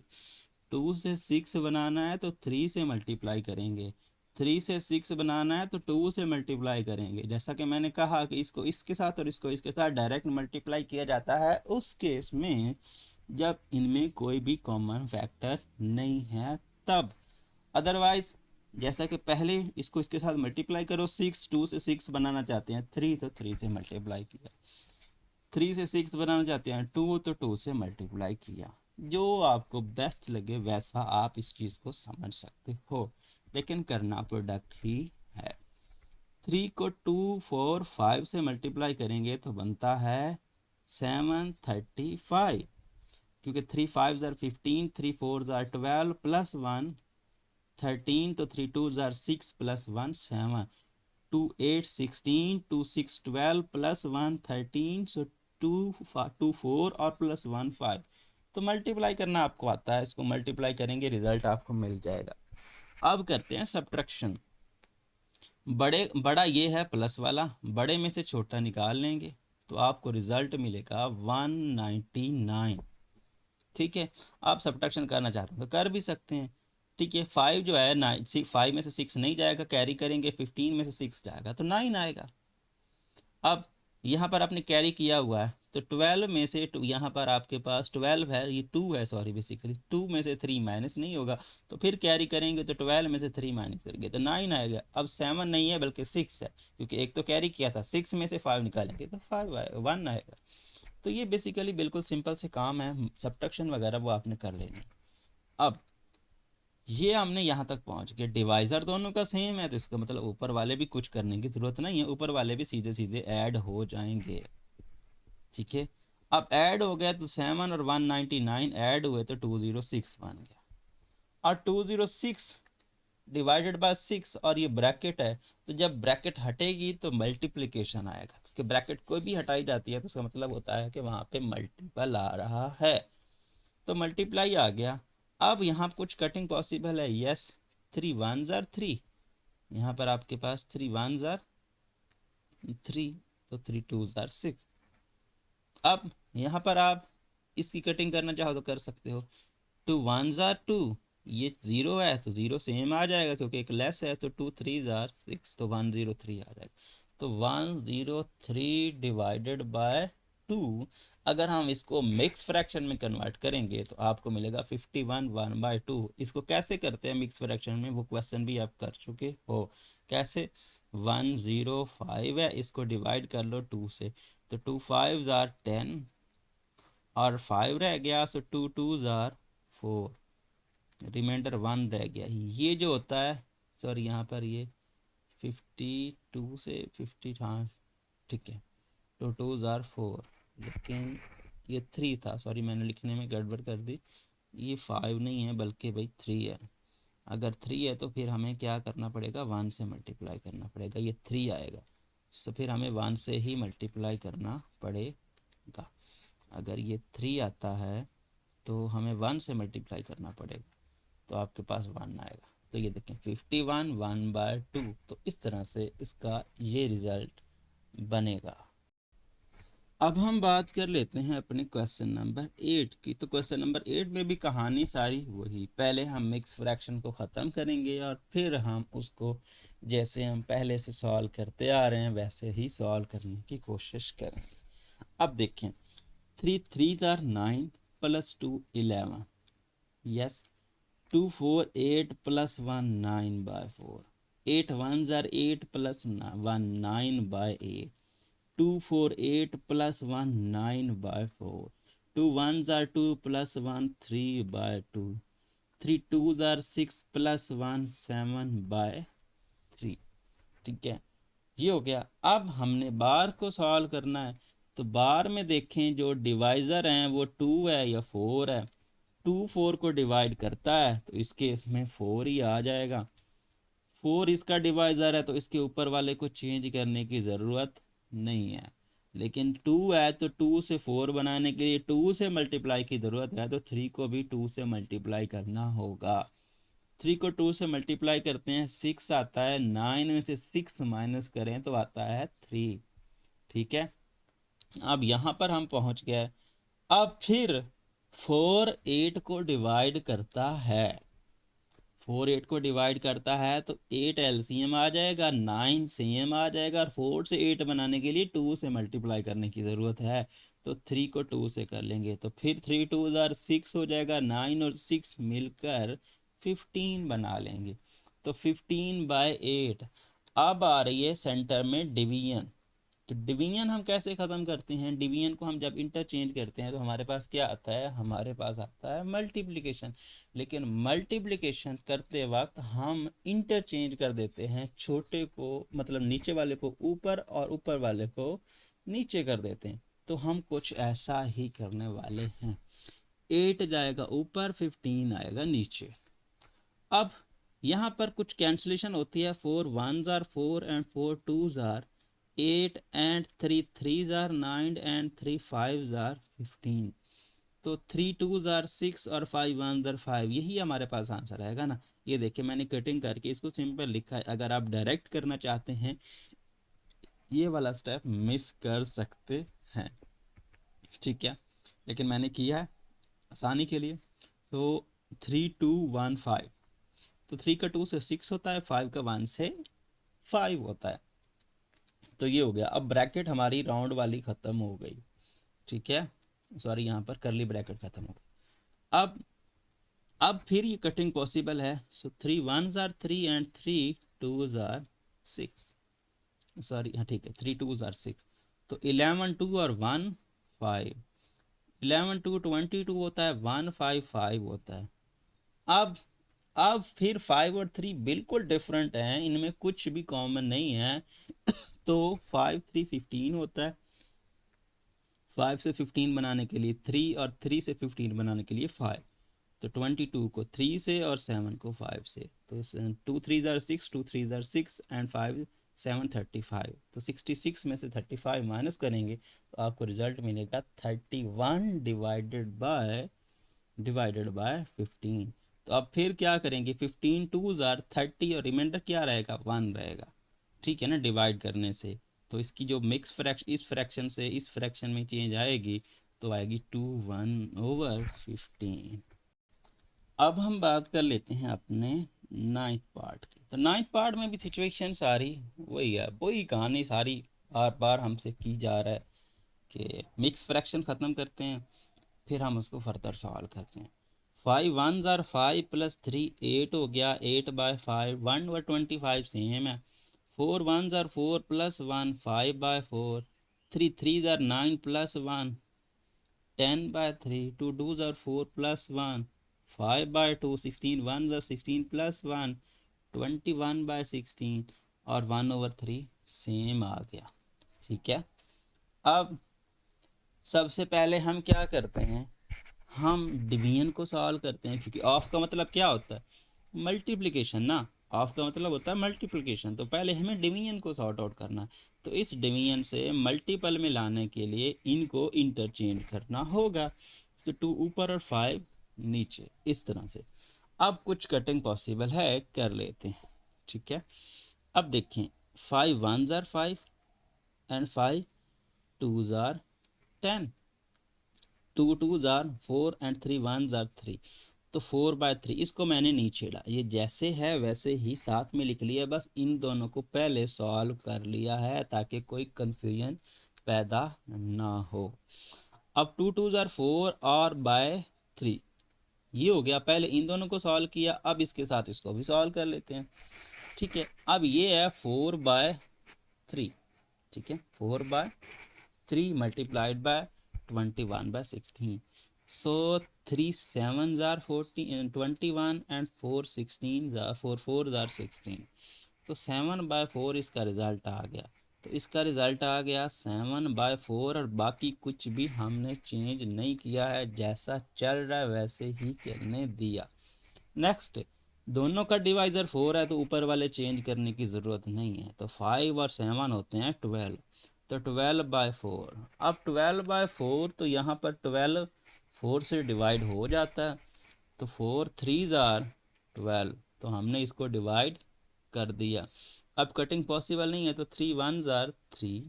S1: 2 से 6 बनाना है तो 3 से मल्टीप्लाई करेंगे, 3 से 6 बनाना है तो 2 से मल्टीप्लाई करेंगे। जैसा कि मैंने कहा कि इसको इसके साथ और इसको इसके साथ डायरेक्ट मल्टीप्लाई किया जाता है उस केस में जब इनमें कोई भी कॉमन फैक्टर नहीं है तब। अदरवाइज जैसा कि पहले इसको इसके साथ मल्टीप्लाई करो, 6 2 से 6 बनाना चाहते हैं 3 तो 3 से मल्टीप्लाई किया, 3 से 6 बनाना चाहते हैं 2 तो 2 से मल्टीप्लाई किया। जो आपको बेस्ट लगे वैसा आप इस चीज़ को समझ सकते हो, लेकिन करना प्रोडक्ट ही है। 3 को 2 4 5 से मल्टीप्लाई करेंगे तो बनता है 735, क्योंकि 3 5 ज़ार 15, 3 4 ज़ार 12 प्लस 1 13, तो 3 2 ज़ार 6 प्लस 1 7, 2 8 16, 2 6 12 प्लस 1 13, सो 2 4 और प्लस 1 5। तो मल्टीप्लाई करना आपको आता है, इसको मल्टीप्लाई करेंगे रिजल्ट आपको मिल जाएगा। अब करते हैं सब्ट्रैक्शन। बड़ा ये है प्लस वाला, बड़े में से छोटा निकाल लेंगे तो आपको रिजल्ट मिलेगा 199। ठीक है, आप सब्ट्रैक्शन करना चाहते हैं तो कर भी सकते हैं। ठीक है, 5 जो है 9, 5 में से 6 नहीं जाएगा, कैरी करेंगे 15 में से 6 जाएगा तो 9 आएगा। अब यहाँ पर आपने कैरी किया हुआ है तो 12 में से यहाँ पर आपके पास 12 है, ये 2 है सॉरी, बेसिकली 2 में से 3 माइनस नहीं होगा तो फिर कैरी करेंगे तो 12 में से 3 माइनस करेंगे तो 9 आएगा। अब 7 नहीं है बल्कि 6 है, क्योंकि एक तो कैरी किया था, 6 में से 5 निकालेंगे तो 5 आएगा, 1 आएगा। तो ये बेसिकली बिल्कुल सिंपल से काम है, सब्ट्रैक्शन वगैरह वो आपने कर लेनी। अब ये हमने यहाँ तक पहुँच गए, डिवाइजर दोनों का सेम है तो इसका मतलब ऊपर वाले भी कुछ करने की जरूरत नहीं है, ऊपर वाले भी सीधे सीधे ऐड हो जाएंगे। ठीक है, अब ऐड हो गया तो 7 और 199 ऐड हुए तो 206 बन गया, और 206 डिवाइडेड बाय 6 और ये ब्रैकेट है तो जब ब्रैकेट हटेगी तो मल्टीप्लिकेशन आएगा, क्योंकि ब्रैकेट कोई भी हटाई जाती है तो उसका मतलब होता है कि वहाँ पे मल्टीपल आ रहा है, तो मल्टीप्लाई आ गया। अब यहाँ कुछ कटिंग पॉसिबल है, यस 3 1 ज़ार 3, यहाँ पर आपके पास 3 1 ज़ार 3, तो 3 2 ज़ार 6। अब यहाँ पर आप इसकी कटिंग करना चाहो तो कर सकते हो, 2 1 ज़ार 2, ये 0 है तो 0 सेम आ जाएगा क्योंकि एक लेस है, तो 2 3 ज़ार 6 तो 103 आ जाएगा, तो 103 डिवाइडेड बाय 2। अगर हम इसको मिक्स फ्रैक्शन में कन्वर्ट करेंगे तो आपको मिलेगा 51 1/2। इसको कैसे करते हैं मिक्स फ्रैक्शन में, वो क्वेश्चन भी आप कर चुके हो। कैसे, 105 है, इसको डिवाइड कर लो 2 से, तो 2 5 ज़ार 10 और 5 रह गया, सो 2 2 ज़ार 4, रिमाइंडर 1 रह गया। ये जो होता है, सॉरी यहाँ पर ये 52 से 50, हाँ ठीक है, तो 2 ज़ार 4, लेकिन ये 3 था, सॉरी मैंने लिखने में गड़बड़ कर दी, ये 5 नहीं है बल्कि भाई 3 है। अगर 3 है तो फिर हमें क्या करना पड़ेगा, 1 से मल्टीप्लाई करना पड़ेगा, ये 3 आएगा तो फिर हमें 1 से ही मल्टीप्लाई करना पड़ेगा। अगर ये 3 आता है तो हमें 1 से मल्टीप्लाई करना पड़ेगा तो आपके पास 1 आएगा। तो ये देखें 51 1/2, तो इस तरह से इसका ये रिजल्ट बनेगा। अब हम बात कर लेते हैं अपने क्वेश्चन नंबर 8 की। तो क्वेश्चन नंबर 8 में भी कहानी सारी वही, पहले हम मिक्स फ्रैक्शन को ख़त्म करेंगे और फिर हम उसको जैसे हम पहले से सॉल्व करते आ रहे हैं वैसे ही सॉल्व करने की कोशिश करेंगे। अब देखें, 3 3 ज़ार 9 प्लस 2 11, यस 2 4 8 प्लस 1 9/4, 8 1 ज़ार 8 प्लस 1 9/8, 2 4 8 प्लस 1 9/4, 2 1 ज़ार 2 प्लस 1 3/2, 3 2 ज़ार 6 प्लस 1 7/3। ठीक है, ये हो गया। अब हमने बार को सॉल्व करना है, तो बार में देखें जो डिवाइज़र हैं वो 2 है या 4 है। 2 4 को डिवाइड करता है तो इस केस में 4 ही आ जाएगा। 4 इसका डिवाइज़र है तो इसके ऊपर वाले को चेंज करने की ज़रूरत नहीं है, लेकिन 2 है तो 2 से 4 बनाने के लिए 2 से मल्टीप्लाई की ज़रूरत है, तो 3 को भी 2 से मल्टीप्लाई करना होगा। 3 को 2 से मल्टीप्लाई करते हैं 6 आता है, 9 में से 6 माइनस करें तो आता है 3। ठीक है, अब यहाँ पर हम पहुँच गए। अब फिर 4 8 को डिवाइड करता है, 4 8 को डिवाइड करता है तो 8 एलसीएम आ जाएगा, 9 सेम आ जाएगा, और 4 से 8 बनाने के लिए 2 से मल्टीप्लाई करने की ज़रूरत है, तो 3 को 2 से कर लेंगे, तो फिर 3 2 6 हो जाएगा, 9 और 6 मिलकर 15 बना लेंगे, तो 15/8। अब आ रही है सेंटर में डिवीजन। तो डिवीजन हम कैसे ख़त्म करते हैं? डिवीजन को हम जब इंटरचेंज करते हैं तो हमारे पास क्या आता है? हमारे पास आता है मल्टीप्लिकेशन। लेकिन मल्टीप्लिकेशन करते वक्त हम इंटरचेंज कर देते हैं, छोटे को मतलब नीचे वाले को ऊपर और ऊपर वाले को नीचे कर देते हैं। तो हम कुछ ऐसा ही करने वाले हैं। 8 जाएगा ऊपर, 15 आएगा नीचे। अब यहाँ पर कुछ कैंसिलेशन होती है। 4 1s are 4 and 4 2s are 8 and 3 3s are 9 and 3 5s are 15। तो 3 2s are 6 और 5 1s are 5, यही हमारे पास आंसर आएगा ना। ये देखिए मैंने कटिंग करके इसको सिंपल लिखा है। अगर आप डायरेक्ट करना चाहते हैं ये वाला स्टेप मिस कर सकते हैं, ठीक है, लेकिन मैंने किया है आसानी के लिए। तो 3 2 1 5, तो 3 का 2 से 6 होता है, 5 का 1 से 5 होता है। तो ये हो गया। अब ब्रैकेट हमारी राउंड वाली खत्म हो गई, ठीक है, सॉरी यहाँ पर करली ब्रैकेट खत्म हो गई। अब फिर ये कटिंग पॉसिबल है। सो 3 1s are 3 and 3 2s are 6, sorry हाँ ठीक है, 3 2s are 6। तो 11 2 और 1 5, 11 2 22 होता है, 1 5 5 होता है। अब फिर 5 और 3 बिल्कुल डिफरेंट हैं, इनमें कुछ भी कॉमन नहीं है। तो 5 3 15 होता है, 5 से 15 बनाने के लिए 3 और 3 से 15 बनाने के लिए 5। तो 22 को 3 से और 7 को 5 से, तो 2 3s are 6, 2 3s are 6 and 5 7 35। तो 66 में से 35 माइनस करेंगे तो आपको रिजल्ट मिलेगा 31 डिवाइडेड बाय 15। तो अब फिर क्या करेंगे? 15 2s are 30 और रिमाइंडर क्या रहेगा? 1 रहेगा, ठीक है ना, डिवाइड करने से। तो इसकी जो मिक्स फ्रैक्शन, इस फ्रैक्शन से इस फ्रैक्शन में चेंज आएगी, तो आएगी 2 1/15। अब हम बात कर लेते हैं अपने नाइन्थ पार्ट की। तो नाइन्थ पार्ट में भी सिचुएशन सारी वही है, वही कहानी सारी बार बार हमसे की जा रहा है कि मिक्स फ्रैक्शन ख़त्म करते हैं, फिर हम उसको फर्दर सॉल्व करते हैं। 5 1s are 5 प्लस 3 8 हो गया, 8/5, 1/25 सेम है। 4 1s are 4 plus 1 5/4, 3 3s are 9 plus 1 10/3, 2 2s are 4 plus 1 5/2, 16 1s are 16 plus 1 21/16, और 1/3 सेम आ गया, ठीक है। अब सबसे पहले हम क्या करते हैं? हम डिवीजन को सॉल्व करते हैं, क्योंकि ऑफ का मतलब क्या होता है? मल्टीप्लिकेशन ना। ऑफ का मतलब होता है मल्टीप्लिकेशन। तो पहले हमें डिवीजन को सॉर्ट आउट करना है। तो इस डिवीजन से मल्टीपल में लाने के लिए इनको इंटरचेंज करना होगा। तो 2 ऊपर और 5 नीचे, इस तरह से। अब कुछ कटिंग पॉसिबल है, कर लेते हैं, ठीक है। अब देखें, 5 1s are 5 and 5 2s are 10, 2 2s are 4 and 3 1s are 3। तो 4/3 इसको मैंने नीचे ला, ये जैसे है वैसे ही साथ में लिख लिया, बस इन दोनों को पहले सॉल्व कर लिया है ताकि कोई कंफ्यूजन पैदा ना हो। अब 2 2s are 4 और बाय 3, ये हो गया। पहले इन दोनों को सॉल्व किया, अब इसके साथ इसको भी सॉल्व कर लेते हैं, ठीक है। अब ये है 4/3, ठीक है, 4/3 multiplied by 21/16। So 3 7s are 14 21 and 4 16s are 4 4s are 16। तो 7/4 इसका रिजल्ट आ गया। तो इसका रिजल्ट आ गया 7/4, और बाकी कुछ भी हमने चेंज नहीं किया है, जैसा चल रहा है वैसे ही चलने दिया। नेक्स्ट, दोनों का डिवाइजर 4 है तो ऊपर वाले चेंज करने की ज़रूरत नहीं है। तो 5 और 7 होते हैं 12, तो 12/4। अब 12/4, तो यहाँ पर 12 4 से डिवाइड हो जाता है, तो 4 3s are 12, तो हमने इसको डिवाइड कर दिया। अब कटिंग पॉसिबल नहीं है, तो 3 1s are 3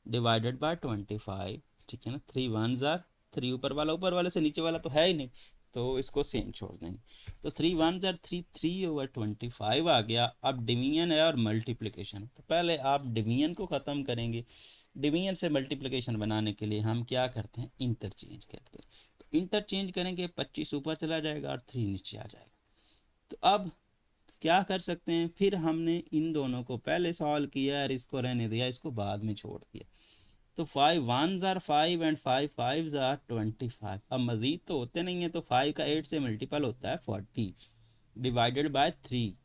S1: डिवाइडेड बाय 25, ठीक है ना। 3 1s are 3, ऊपर वाले से नीचे वाला तो है ही नहीं, तो इसको सेम छोड़ देंगे। तो 3 1 ज़र 3, 3/25 आ गया। अब डिवीजन है और मल्टीप्लिकेशन, तो पहले आप डिवीजन को ख़त्म करेंगे। डिवीजन से मल्टीप्लिकेशन बनाने के लिए हम क्या करते हैं, इंटरचेंज करते हैं। तो इंटरचेंज करेंगे, 25 ऊपर चला जाएगा और 3 नीचे आ जाएगा। तो अब क्या कर सकते हैं, फिर हमने इन दोनों को पहले सॉल्व किया और इसको रहने दिया, इसको बाद में छोड़ दिया। तो 5 1 आर 5 एंड 5 5 आर 25। अब मजीद तो होते नहीं है, तो 5 का 8 से मल्टीपल होता है 40 डिवाइडेड बाय 3।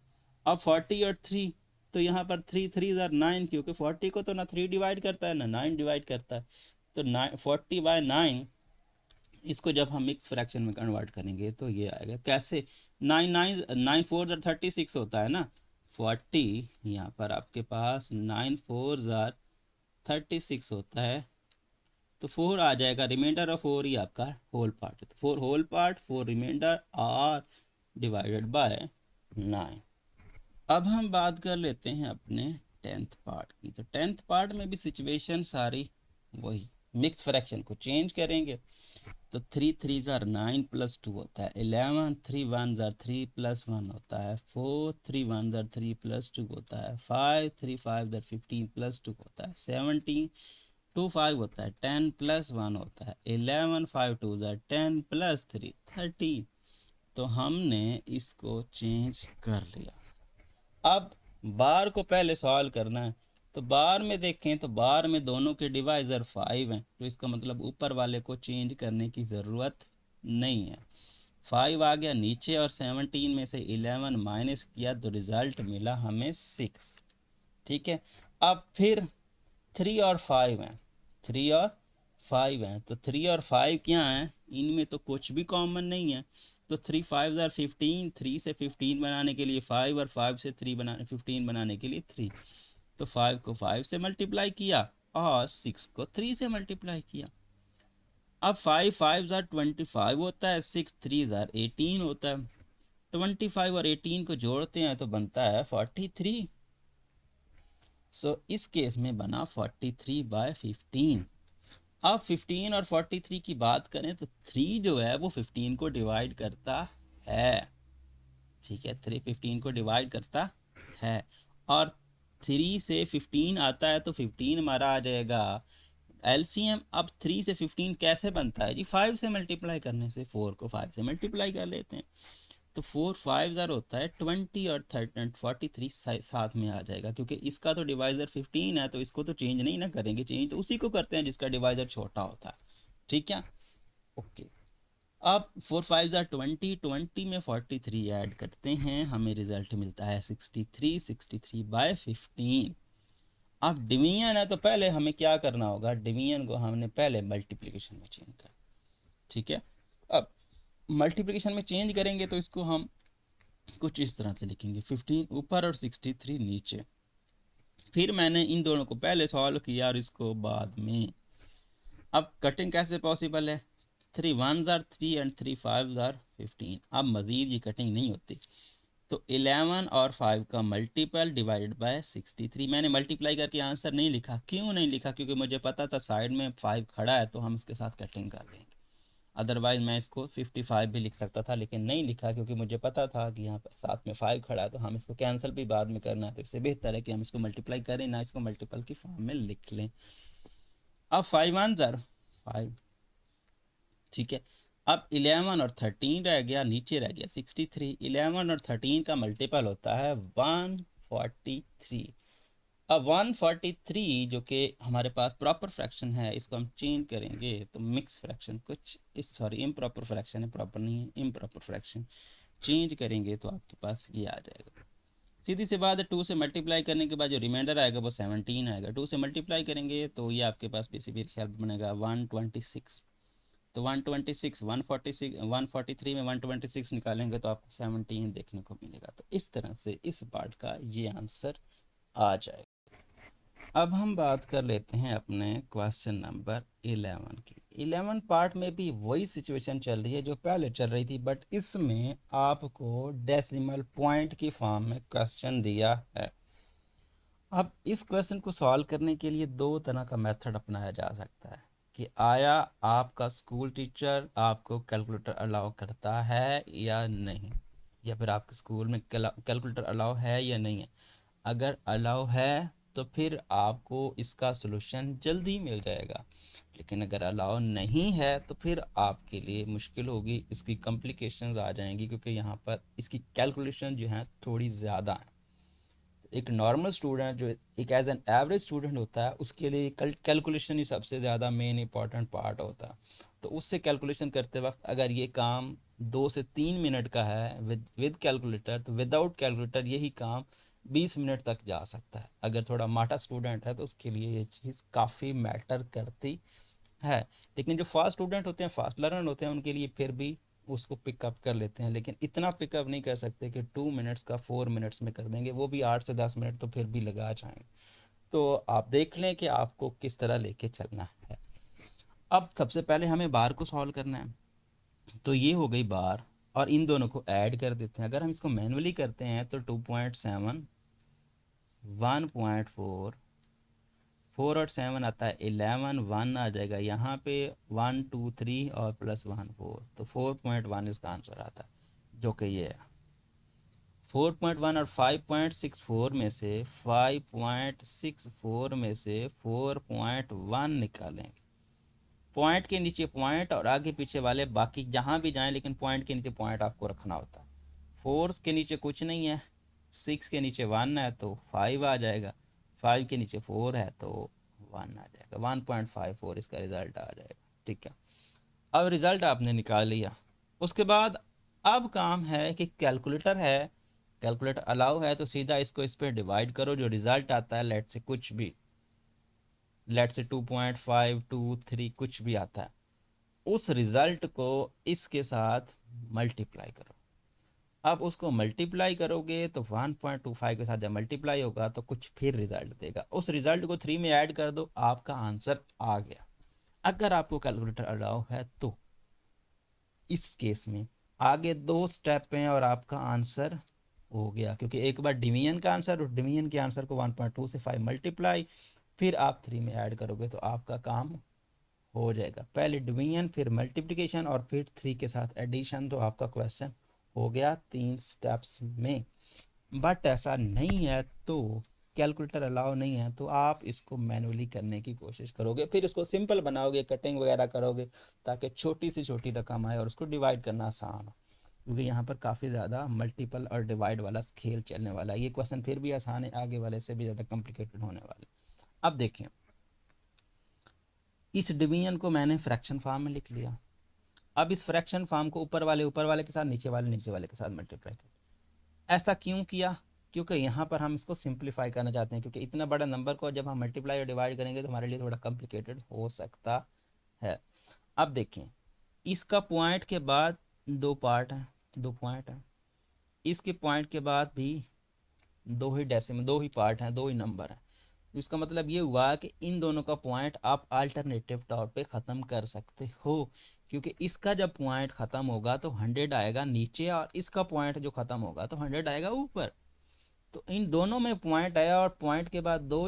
S1: अब 40 और 3, तो यहाँ पर 3 3 आर 9, क्योंकि 40 को तो ना 3 डिवाइड करता है ना 9 डिवाइड करता है। तो 40/9, इसको जब हम मिक्स फ्रैक्शन में कन्वर्ट करेंगे तो ये आएगा कैसे, 9 4 ज़र 36 होता है ना, 40 यहाँ पर आपके पास 9 4 ज़र 36 होता है, तो 4 आ जाएगा, रिमाइंडर ऑफ 4 ही आपका होल पार्ट है। तो 4 whole part 4 remainder are divided by 9। अब हम बात कर लेते हैं अपने 10th पार्ट की। तो 10th पार्ट में भी सिचुएशन सारी वही, मिक्स फ्रैक्शन को चेंज करेंगे। तो 3 3 ज़र 9 प्लस 2 होता है 11, 3 1 ज़र 3 प्लस 1 होता है 4, 3 1 ज़र 3 प्लस 2 होता है 5, 3 5 ज़र 15 प्लस 2 होता है 17, 2 5 होता है 10 प्लस 1 होता है 11, 5 2 ज़र 10 प्लस 3 30। तो हमने इसको चेंज कर लिया। अब बार को पहले सॉल्व करना है। तो बार में देखें तो बार में दोनों के डिवाइज़र 5 हैं, तो इसका मतलब ऊपर वाले को चेंज करने की ज़रूरत नहीं है। 5 आ गया नीचे और 17 में से 11 माइनस किया तो रिज़ल्ट मिला हमें 6। ठीक है। अब फिर 3 और 5 हैं, 3 और 5 हैं, तो 3 और 5 क्या हैं, इनमें तो कुछ भी कॉमन नहीं है। तो 3 5 आर 15, 3 से 15 बनाने के लिए 5 और 5 से 3 बनाने 15 बनाने के लिए 3। तो 5 को 5 से मल्टीप्लाई किया और 6 को 3 से मल्टीप्लाई किया। अब 5 5 ज़ार 25 होता है, 6 3 ज़ार 18 होता है। 25 और 18 को जोड़ते हैं तो बनता है 43। सो इस केस में बना 43/15। अब 15 और 43 की बात करें तो 3 जो है वो 15 को डिवाइड करता है। ठीक है, 3 15 को डिवाइड करता है और 3 से 15 आता है तो 15 हमारा आ जाएगा एलसीएम। अब 3 से 15 कैसे बनता है जी, 5 से मल्टीप्लाई करने से। 4 को 5 से मल्टीप्लाई कर लेते हैं, तो 4 5 ज़ार होता है 20 और 30 43 साथ में आ जाएगा, क्योंकि इसका तो डिवाइज़र 15 है, तो इसको तो चेंज नहीं ना करेंगे, चेंज तो उसी को करते हैं जिसका डिवाइज़र छोटा होता है। ठीक है, ओके। अब 4 5 ज़ार 20, 20 में 43 ऐड करते हैं, हमें रिजल्ट मिलता है 63, 63/15। अब डिवीजन है तो पहले हमें क्या करना होगा, डिवीजन को हमने पहले मल्टीप्लिकेशन में चेंज करना। ठीक है, अब मल्टीप्लिकेशन में चेंज करेंगे तो इसको हम कुछ इस तरह से लिखेंगे, 15 ऊपर और 63 नीचे। फिर मैंने इन दोनों को पहले सॉल्व किया और इसको बाद में। अब कटिंग कैसे पॉसिबल है, 3 1 ज़ार 3 एंड 3 5 ज़ार 15। अब मज़ीद ये कटिंग नहीं होती, तो 11 और 5 का मल्टीपल डिवाइडेड बाय 63। मैंने मल्टीप्लाई करके आंसर नहीं लिखा, क्यों नहीं लिखा, क्योंकि मुझे पता था साइड में 5 खड़ा है तो हम इसके साथ कटिंग कर लेंगे। अदरवाइज मैं इसको 55 भी लिख सकता था, लेकिन नहीं लिखा क्योंकि मुझे पता था कि यहाँ पर साथ में 5 खड़ा है तो हम इसको कैंसिल भी बाद में करना है, तो इससे बेहतर है कि हम इसको मल्टीप्लाई करें ना, इसको मल्टीपल की फॉर्म में लिख लें। अब 5 1 ज़ार 5। ठीक है, अब 11 और 13 रह गया, नीचे रह गया 63। 11 और 13 का मल्टीपल होता है 143। अब 143 जो कि हमारे पास प्रॉपर फ्रैक्शन है, इसको हम चेंज करेंगे तो मिक्स फ्रैक्शन कुछ इस, सॉरी इम्प्रॉपर फ्रैक्शन है, प्रॉपर नहीं है, इम्प्रॉपर फ्रैक्शन चेंज करेंगे तो आपके पास ये आ जाएगा। सीधी सी बात है, 2 से मल्टीप्लाई करने के बाद जो रिमाइंडर आएगा वो 17 आएगा। 2 से मल्टीप्लाई करेंगे तो ये आपके पास बेसिकली ख्याल बनेगा 126। तो 126 146 143 में 126 निकालेंगे तो आपको 17 देखने को मिलेगा। तो इस तरह से इस पार्ट का ये आंसर आ जाएगा। अब हम बात कर लेते हैं अपने क्वेश्चन नंबर 11 की। 11 पार्ट में भी वही सिचुएशन चल रही है जो पहले चल रही थी, बट इसमें आपको डेसिमल पॉइंट की फॉर्म में क्वेश्चन दिया है। अब इस क्वेश्चन को सॉल्व करने के लिए दो तरह का मेथड अपनाया जा सकता है। कि आया आपका स्कूल टीचर आपको कैलकुलेटर अलाउ करता है या नहीं, या फिर आपके स्कूल में कैलकुलेटर अलाउ है या नहीं है। अगर अलाउ है तो फिर आपको इसका सलूशन जल्दी मिल जाएगा, लेकिन अगर अलाउ नहीं है तो फिर आपके लिए मुश्किल होगी, इसकी कॉम्प्लिकेशंस आ जाएंगी, क्योंकि यहाँ पर इसकी कैलकुलेशन जो है थोड़ी ज़्यादा है। एक नॉर्मल स्टूडेंट जो एक एज एन एवरेज स्टूडेंट होता है उसके लिए कैलकुलेशन ही सबसे ज़्यादा मेन इंपॉर्टेंट पार्ट होता है। तो उससे कैलकुलेशन करते वक्त अगर ये काम 2 से 3 मिनट का है विद कैलकुलेटर, तो विदाउट कैलकुलेटर यही काम 20 मिनट तक जा सकता है। अगर थोड़ा माटा स्टूडेंट है तो उसके लिए ये चीज़ काफ़ी मैटर करती है। लेकिन जो फास्ट स्टूडेंट होते हैं, फास्ट लर्नर होते हैं, उनके लिए फिर भी उसको पिकअप कर लेते हैं, लेकिन इतना पिकअप नहीं कर सकते कि 2 मिनट्स का 4 मिनट्स में कर देंगे, वो भी 8 से 10 मिनट तो फिर भी लगा जाएंगे। तो आप देख लें कि आपको किस तरह लेके चलना है। अब सबसे पहले हमें बार को सॉल्व करना है, तो ये हो गई बार, और इन दोनों को ऐड कर देते हैं। अगर हम इसको मैनुअली करते हैं तो 2.7 1.4 4 और 7 आता है 11, 1 आ जाएगा यहाँ पे, 1 2 3 और +1 4, तो 4.1 इसका आंसर आता है, जो कि ये है 4.1। और 5.64 में से 4.1 निकालेंगे। पॉइंट के नीचे पॉइंट और आगे पीछे वाले बाकी जहाँ भी जाएं, लेकिन पॉइंट के नीचे पॉइंट आपको रखना होता है। 4 के नीचे कुछ नहीं है, 6 के नीचे 1 है तो 5 आ जाएगा, 5 के नीचे 4 है तो 1 आ जाएगा, 1.54 इसका रिजल्ट आ जाएगा। ठीक है, अब रिजल्ट आपने निकाल लिया। उसके बाद अब काम है कि कैलकुलेटर है, कैलकुलेटर अलाउ है, तो सीधा इसको इस पर डिवाइड करो, जो रिजल्ट आता है लेट से कुछ भी, लेट से 2.5 2 3 कुछ भी आता है, उस रिजल्ट को इसके साथ मल्टीप्लाई करो। अब उसको मल्टीप्लाई करोगे तो 1.25 के साथ जब मल्टीप्लाई होगा तो कुछ फिर रिजल्ट देगा, उस रिजल्ट को 3 में ऐड कर दो, आपका आंसर आ गया। अगर आपको कैलकुलेटर अलाउ है तो इस केस में आगे 2 स्टेप हैं और आपका आंसर हो गया, क्योंकि एक बार डिवीजन का आंसर, और डिवीजन के आंसर को 1.2 से 5 मल्टीप्लाई, फिर आप 3 में ऐड करोगे तो आपका काम हो जाएगा। पहले डिवीजन, फिर मल्टीप्लिकेशन और फिर 3 के साथ एडिशन, तो आपका क्वेश्चन हो गया 3 स्टेप्स में। बट ऐसा नहीं है, तो कैलकुलेटर अलाउ नहीं है तो आप इसको मैनुअली करने की कोशिश करोगे, फिर इसको सिंपल बनाओगे, कटिंग वगैरह करोगे, ताकि छोटी से छोटी रकम आए और उसको डिवाइड करना आसान हो, क्योंकि यहाँ पर काफ़ी ज़्यादा मल्टीपल और डिवाइड वाला खेल चलने वाला है। ये क्वेश्चन फिर भी आसान है, आगे वाले से भी ज़्यादा कॉम्प्लिकेटेड होने वाले। अब देखें, इस डिवीजन को मैंने फ्रैक्शन फॉर्म में लिख लिया। अब इस फ्रैक्शन फॉर्म को ऊपर वाले के साथ, नीचे वाले के साथ मल्टीप्लाई कर। ऐसा क्यों किया? क्योंकि यहाँ पर हम इसको सिंप्लीफाई करना चाहते हैं, क्योंकि इतना बड़ा नंबर को जब हम मल्टीप्लाई और डिवाइड करेंगे तो हमारे लिए थोड़ा कॉम्प्लिकेटेड हो सकता है। अब देखें, इसका पॉइंट के बाद 2 पार्ट हैं, 2 पॉइंट हैं, इसके पॉइंट के बाद भी 2 ही डेसिमल, 2 ही पार्ट हैं, 2 ही नंबर हैं। तो इसका मतलब ये हुआ कि इन दोनों का पॉइंट आप अल्टरनेटिव तौर पे ख़त्म कर सकते हो, क्योंकि इसका जब पॉइंट ख़त्म होगा तो 100 आएगा नीचे, और इसका पॉइंट जो ख़त्म होगा तो 100 आएगा ऊपर। तो इन दोनों में पॉइंट आया और पॉइंट के बाद 2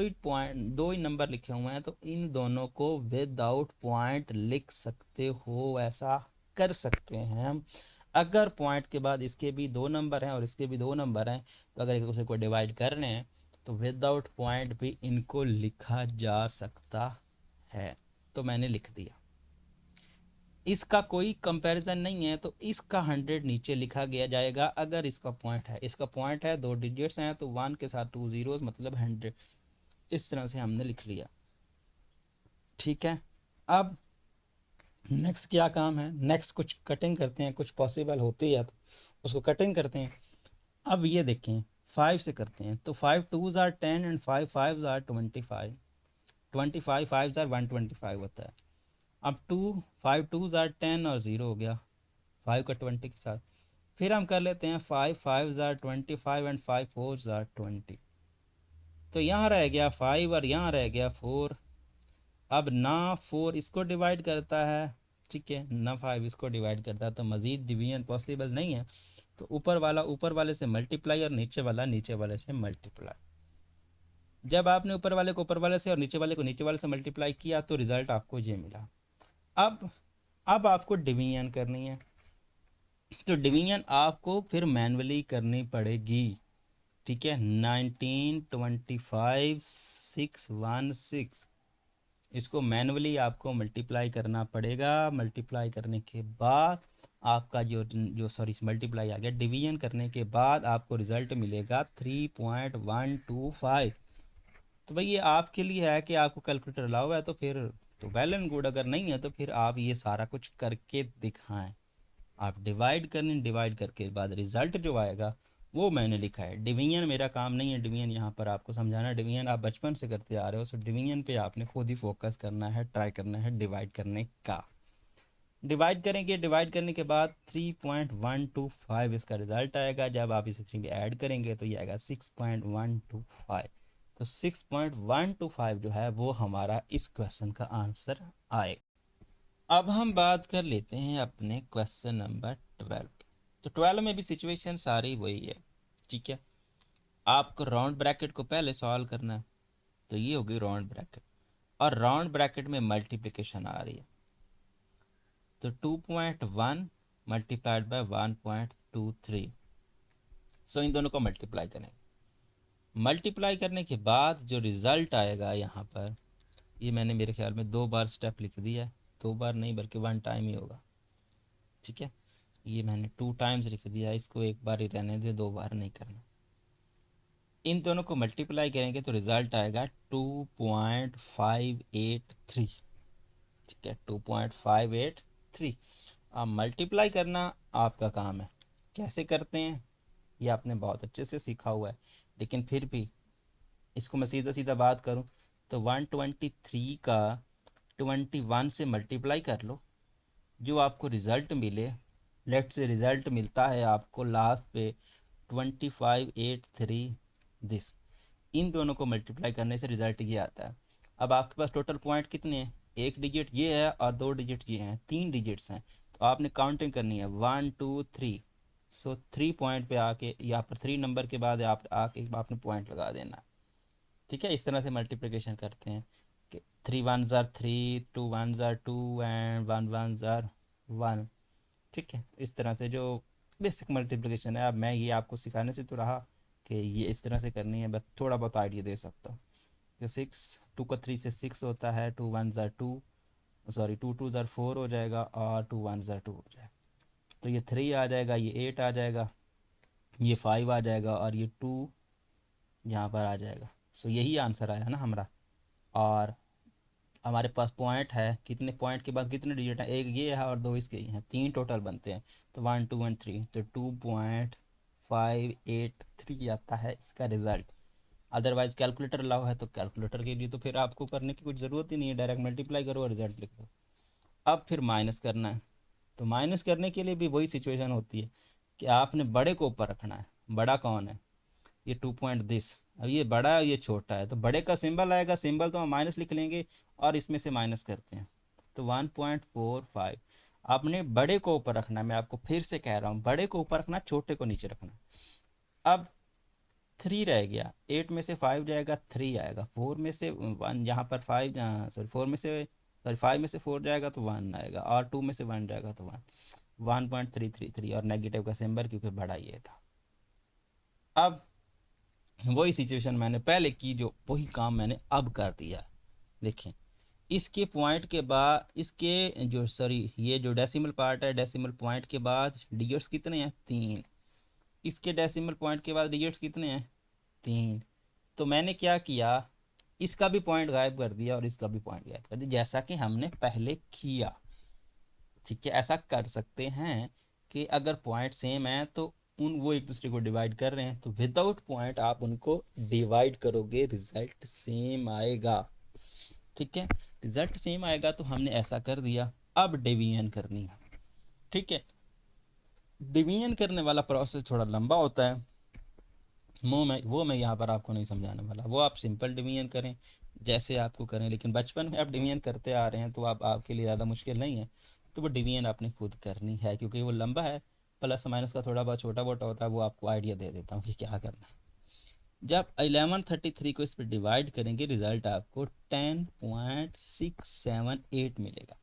S1: ही नंबर लिखे हुए हैं, तो इन दोनों को विदाउट पॉइंट लिख सकते हो, ऐसा कर सकते हैं हम। अगर पॉइंट के बाद इसके भी 2 नंबर हैं और इसके भी 2 नंबर हैं, तो अगर एक दूसरे को डिवाइड कर रहे हैं तो विदाउट पॉइंट भी इनको लिखा जा सकता है, तो मैंने लिख दिया। इसका कोई कंपैरिजन नहीं है तो इसका 100 नीचे लिखा गया जाएगा। अगर इसका पॉइंट है, इसका पॉइंट है, 2 डिजिट्स हैं, तो 1 के साथ 2 जीरोस मतलब 100, इस तरह से हमने लिख लिया। ठीक है, अब नेक्स्ट क्या काम है? नेक्स्ट कुछ कटिंग करते हैं, कुछ पॉसिबल होती है तो उसको कटिंग करते हैं। अब ये देखें, 5 से करते हैं, तो 5 2s are 10 and 5 5s are 25, 25 5s are 125 होता है। अब 5 2s are 10 और 0 हो गया 5 का 20 के साथ। फिर हम कर लेते हैं 5 5s are 25 and 5 4s are 20, तो यहाँ रह गया 5 और यहाँ रह गया 4। अब ना 4 इसको डिवाइड करता है, ठीक है, ना 5 इसको डिवाइड करता है, तो मज़ीद डिवीजन पॉसिबल नहीं है। तो ऊपर वाला ऊपर वाले से मल्टीप्लाई और नीचे वाला नीचे वाले से मल्टीप्लाई। जब आपने ऊपर वाले को ऊपर वाले से और नीचे वाले को नीचे वाले से मल्टीप्लाई किया तो रिजल्ट आपको ये मिला। अब आपको डिवीजन करनी है, तो डिवीजन आपको फिर मैनुअली करनी पड़ेगी। ठीक है, 1925,616 इसको मैनुअली आपको मल्टीप्लाई करना पड़ेगा। मल्टीप्लाई करने के बाद आपका जो जो सॉरी मल्टीप्लाई आ गया, डिवीजन करने के बाद आपको रिजल्ट मिलेगा 3.125। तो भाई ये आपके लिए है कि आपको कैलकुलेटर अलाउ है तो फिर तो वेल एंड गुड, अगर नहीं है तो फिर आप ये सारा कुछ करके दिखाएं। आप डिवाइड करने, डिवाइड करके बाद रिजल्ट जो आएगा वो मैंने लिखा है। डिवीजन मेरा काम नहीं है, डिवीजन यहाँ पर आपको समझाना। डिवीजन आप बचपन से करते आ रहे हो, सो डिवीजन पे आपने खुद ही फोकस करना है, ट्राई करना है डिवाइड करने का। डिवाइड करेंगे, डिवाइड करने के बाद 3.125 इसका रिजल्ट आएगा। जब आप इसे 3 में ऐड करेंगे तो ये आएगा 6.125। तो 6.125 जो है वो हमारा इस क्वेश्चन का आंसर आएगा। अब हम बात कर लेते हैं अपने क्वेश्चन नंबर 12। तो 12 में भी सिचुएशन सारी वही है। ठीक है, आपको राउंड ब्रैकेट को पहले सॉल्व करना है, तो ये होगी राउंड ब्रैकेट, और राउंड ब्रैकेट में मल्टीप्लिकेशन आ रही है। तो 2.1 मल्टीप्लाइड बाय 1.23, सो इन दोनों को मल्टीप्लाई करें। मल्टीप्लाई करने के बाद जो रिजल्ट आएगा यहाँ पर, ये मैंने मेरे ख्याल में 2 बार स्टेप लिख दिया है, 2 बार नहीं बल्कि 1 टाइम ही होगा। ठीक है, ये मैंने 2 टाइम्स लिख दिया, इसको एक बार ही रहने दे, 2 बार नहीं करना। इन दोनों को मल्टीप्लाई करेंगे तो रिजल्ट आएगा 2.583। ठीक है, 2.583। अब मल्टीप्लाई करना आपका काम है, कैसे करते हैं ये आपने बहुत अच्छे से सीखा हुआ है, लेकिन फिर भी इसको मैं सीधा सीधा बात करूं तो 123 का 21 से मल्टीप्लाई कर लो, जो आपको रिज़ल्ट मिले। लेट से रिज़ल्ट मिलता है आपको लास्ट पे 2583 दिस। इन दोनों को मल्टीप्लाई करने से रिज़ल्ट ये आता है। अब आपके पास टोटल पॉइंट कितने हैं, एक डिजिट ये है और 2 डिजिट ये हैं, 3 डिजिट्स हैं। तो आपने काउंटिंग करनी है 1 2 3। सो 3 पॉइंट पे आके यहाँ पर 3 नंबर के बाद आप आके आपने पॉइंट लगा देना। ठीक है, इस तरह से मल्टीप्लिकेशन करते हैं कि 3 1 ज़ार 3, 2 1 ज़ार 2 एंड 1 1 ज़ार 1। ठीक है, इस तरह से जो बेसिक मल्टीप्लिकेशन है। अब मैं ये आपको सिखाने से तो रहा कि ये इस तरह से करनी है, बस थोड़ा बहुत आइडिया दे सकता हूँ कि 6 2 का 3 से 6 होता है, 2 1 ज़ार 2, सॉरी 2 2 ज़ार 4 हो जाएगा, और 2 1 ज़ार 2 हो जाएगा। तो ये 3 आ जाएगा, ये 8 आ जाएगा, ये 5 आ जाएगा, और ये 2 यहाँ पर आ जाएगा। सो यही आंसर आया ना हमारा। और हमारे पास पॉइंट है, कितने पॉइंट के बाद कितने डिजिट हैं, एक ये है और 2 इसके ही हैं, 3 टोटल बनते हैं। तो 1 2 1 3, तो 2.583 आता है इसका रिजल्ट। अदरवाइज कैलकुलेटर अलाउ है तो कैलकुलेटर के लिए तो फिर आपको करने की कुछ ज़रूरत ही नहीं है, डायरेक्ट मल्टीप्लाई करो और रिजल्ट लिख दो। अब फिर माइनस करना है, तो माइनस करने के लिए भी वही सिचुएशन होती है कि आपने बड़े को ऊपर रखना है। बड़ा कौन है, ये 2 पॉइंट दिस। अब ये बड़ा है ये छोटा है, तो बड़े का सिंबल आएगा, सिंबल तो हम माइनस लिख लेंगे और इसमें से माइनस करते हैं। तो 1.45 आपने बड़े को ऊपर रखना है। मैं आपको फिर से कह रहा हूँ, बड़े को ऊपर रखना, छोटे को नीचे रखना। अब 3 रह गया, 8 में से 5 जाएगा, 3 आएगा, 4 में से 1 यहाँ पर 5, सॉरी 4 में से, सॉरी 5 में से 4 जाएगा तो 1 आएगा, और 2 में से 1 जाएगा तो 1, 1.333, और नेगेटिव का सिंबल क्योंकि बड़ा ये था। अब वही सिचुएशन मैंने पहले की, जो वही काम मैंने अब कर दिया। देखें, इसके पॉइंट के बाद इसके जो सॉरी ये जो डेसिमल पार्ट है, डेसिमल पॉइंट के बाद डिजिट्स कितने हैं, 3। इसके डेसिमल पॉइंट के बाद डिजिट्स कितने हैं, 3। तो मैंने क्या किया, इसका भी पॉइंट गायब कर दिया और इसका भी पॉइंट गायब कर दिया, जैसा कि हमने पहले किया। ठीक है, ऐसा कर सकते हैं कि अगर पॉइंट सेम है तो उन वो एक दूसरे को डिवाइड कर रहे हैं तो विदाउट पॉइंट आप उनको डिवाइड करोगे, रिजल्ट सेम आएगा। ठीक है, रिजल्ट सेम आएगा, तो हमने ऐसा कर दिया। अब डिवीजन करनी है। ठीक है, डिवीजन करने वाला प्रोसेस थोड़ा लंबा होता है, वो मैं यहाँ पर आपको नहीं समझाने वाला। वो आप सिंपल डिवीजन करें जैसे आपको करें, लेकिन बचपन में आप डिवीजन करते आ रहे हैं तो आप आपके लिए ज़्यादा मुश्किल नहीं है। तो वो डिवीजन आपने खुद करनी है, क्योंकि वो लंबा है, प्लस माइनस का थोड़ा बहुत छोटा मोटा होता है, वो आपको आइडिया दे देता हूँ कि क्या करना है। जब 1133 को इस पर डिवाइड करेंगे, रिजल्ट आपको 10.678 मिलेगा।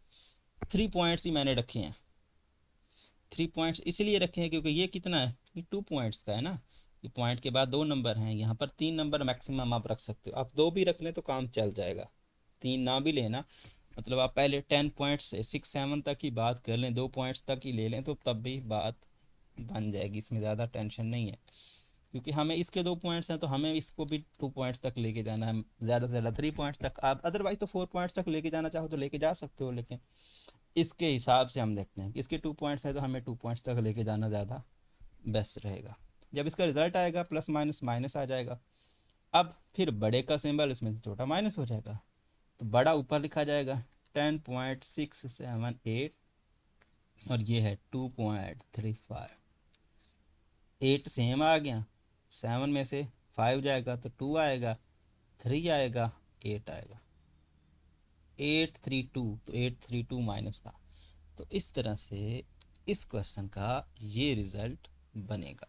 S1: 3 पॉइंट्स ही मैंने रखे हैं। 3 पॉइंट्स इसलिए रखे हैं क्योंकि ये कितना है, ये 2 पॉइंट्स का है ना। ये पॉइंट के बाद 2 नंबर हैं, यहाँ पर 3 नंबर मैक्सिमम आप रख सकते हो। आप 2 भी रख लें तो काम चल जाएगा, 3 ना भी लेना। मतलब आप पहले 10 पॉइंट्स से 6-7 तक की बात कर लें, 2 पॉइंट्स तक ही ले लें तो तब भी बात बन जाएगी, इसमें ज़्यादा टेंशन नहीं है। क्योंकि हमें इसके 2 पॉइंट्स हैं तो हमें इसको भी 2 पॉइंट्स तक लेके जाना है, ज़्यादा से ज़्यादा 3 पॉइंट्स तक। आप अदरवाइज तो 4 पॉइंट्स तक लेके जाना चाहो तो लेके जा सकते हो, लेकिन इसके हिसाब से हम देखते हैं कि इसके 2 पॉइंट्स है तो हमें 2 पॉइंट्स तक लेके जाना ज़्यादा बेस्ट रहेगा। जब इसका रिजल्ट आएगा प्लस माइनस माइनस आ जाएगा। अब फिर बड़े का सिंबल, इसमें से छोटा माइनस हो जाएगा, तो बड़ा ऊपर लिखा जाएगा 10.678 और ये है 2.35। 8 सेम आ गया, 7 में से 5 जाएगा तो 2 आएगा, 3 आएगा, 8 आएगा, 832, तो 832 माइनस का। तो इस तरह से इस क्वेश्चन का ये रिजल्ट बनेगा।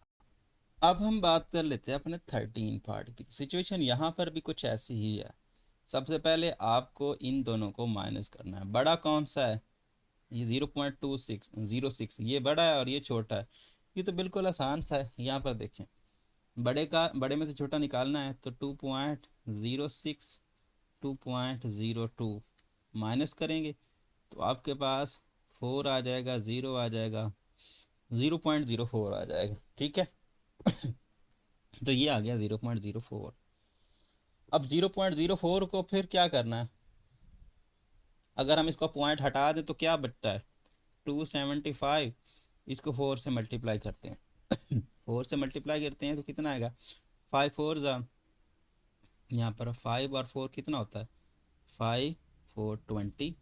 S1: अब हम बात कर लेते हैं अपने 13 पार्ट की। सिचुएशन यहाँ पर भी कुछ ऐसी ही है। सबसे पहले आपको इन दोनों को माइनस करना है। बड़ा कौन सा है, ये 0.2606, ये बड़ा है और ये छोटा है। ये तो बिल्कुल आसान सा है। यहाँ पर देखें, बड़े में से छोटा निकालना है तो 2.06, 2.02 माइनस करेंगे तो आपके पास 4 आ जाएगा, 0 आ जाएगा, 0.04 आ जाएगा। ठीक है तो ये आ गया 0.04। अब 0.04 को फिर क्या करना है, अगर हम इसका पॉइंट हटा दें तो क्या बचता है, 275। इसको 4 से मल्टीप्लाई करते हैं 4 से मल्टीप्लाई करते हैं तो कितना आएगा, 5 4 जा, यहाँ पर 5 और 4 कितना होता है, 5 4 20।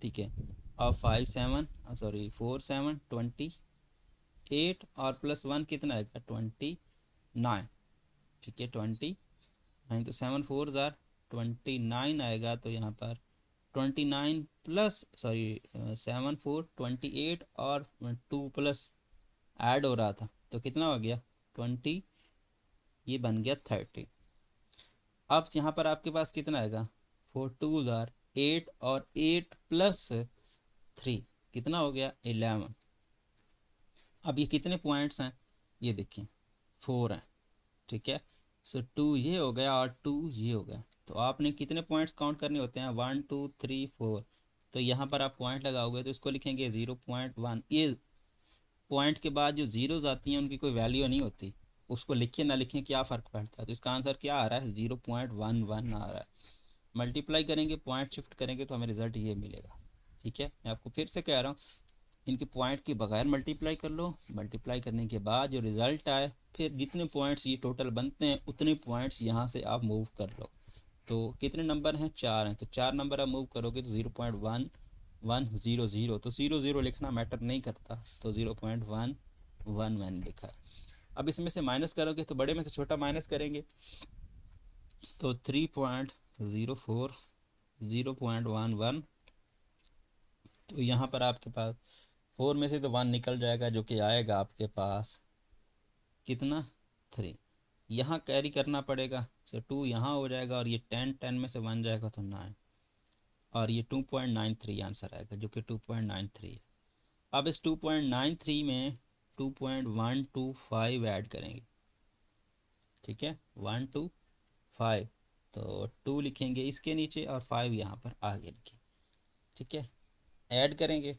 S1: ठीक है, और 5 7 सॉरी 4 7 28 और प्लस 1 कितना आएगा, 29। ठीक है 29, तो 7 4 ज़ार 29 आएगा। तो यहाँ पर 29 प्लस सॉरी 7 4 28 और 2 प्लस ऐड हो रहा था तो कितना हो गया 20, ये बन गया 30। अब यहाँ पर आपके पास कितना आएगा, 4 2 ज़ार 8 और 8 प्लस 3 कितना हो गया 11। अब ये कितने पॉइंट्स हैं, ये देखिए 4 हैं। ठीक है, सो 2 ये हो गया और 2 ये हो गया। तो आपने कितने पॉइंट्स काउंट करने होते हैं, 1 2 3 4। तो यहाँ पर आप पॉइंट लगाओगे तो इसको लिखेंगे 0.1। ये पॉइंट के बाद जो जीरोज आती हैं उनकी कोई वैल्यू नहीं होती, उसको लिखे ना लिखें क्या फ़र्क पड़ता है। तो इसका आंसर क्या आ रहा है, 0.11 आ रहा है। मल्टीप्लाई करेंगे, पॉइंट शिफ्ट करेंगे तो हमें रिजल्ट ये मिलेगा। ठीक है, मैं आपको फिर से कह रहा हूँ, इनके पॉइंट के बगैर मल्टीप्लाई कर लो, मल्टीप्लाई करने के बाद जो रिज़ल्ट आए फिर जितने पॉइंट्स ये टोटल बनते हैं उतने पॉइंट्स यहाँ से आप मूव कर लो। तो कितने नंबर हैं, 4 हैं, तो 4 नंबर आप मूव करोगे तो 0.1100, तो 00 लिखना मैटर नहीं करता, तो 0.11 मैंने लिखा है। अब इसमें से माइनस करोगे तो बड़े में से छोटा माइनस करेंगे तो 3.04, 0.11। तो यहाँ पर आपके पास 4 में से तो 1 निकल जाएगा जो कि आएगा आपके पास कितना, 3। यहाँ कैरी करना पड़ेगा, सो 2 यहाँ हो जाएगा और ये 10 में से 1 जाएगा तो 9, और ये 2.93 आंसर आएगा जो कि 2.93 है। अब इस 2.93 में 2.125 ऐड करेंगे। ठीक है 125, तो 2 लिखेंगे इसके नीचे और 5 यहाँ पर आगे लिखें। ठीक है, ऐड करेंगे,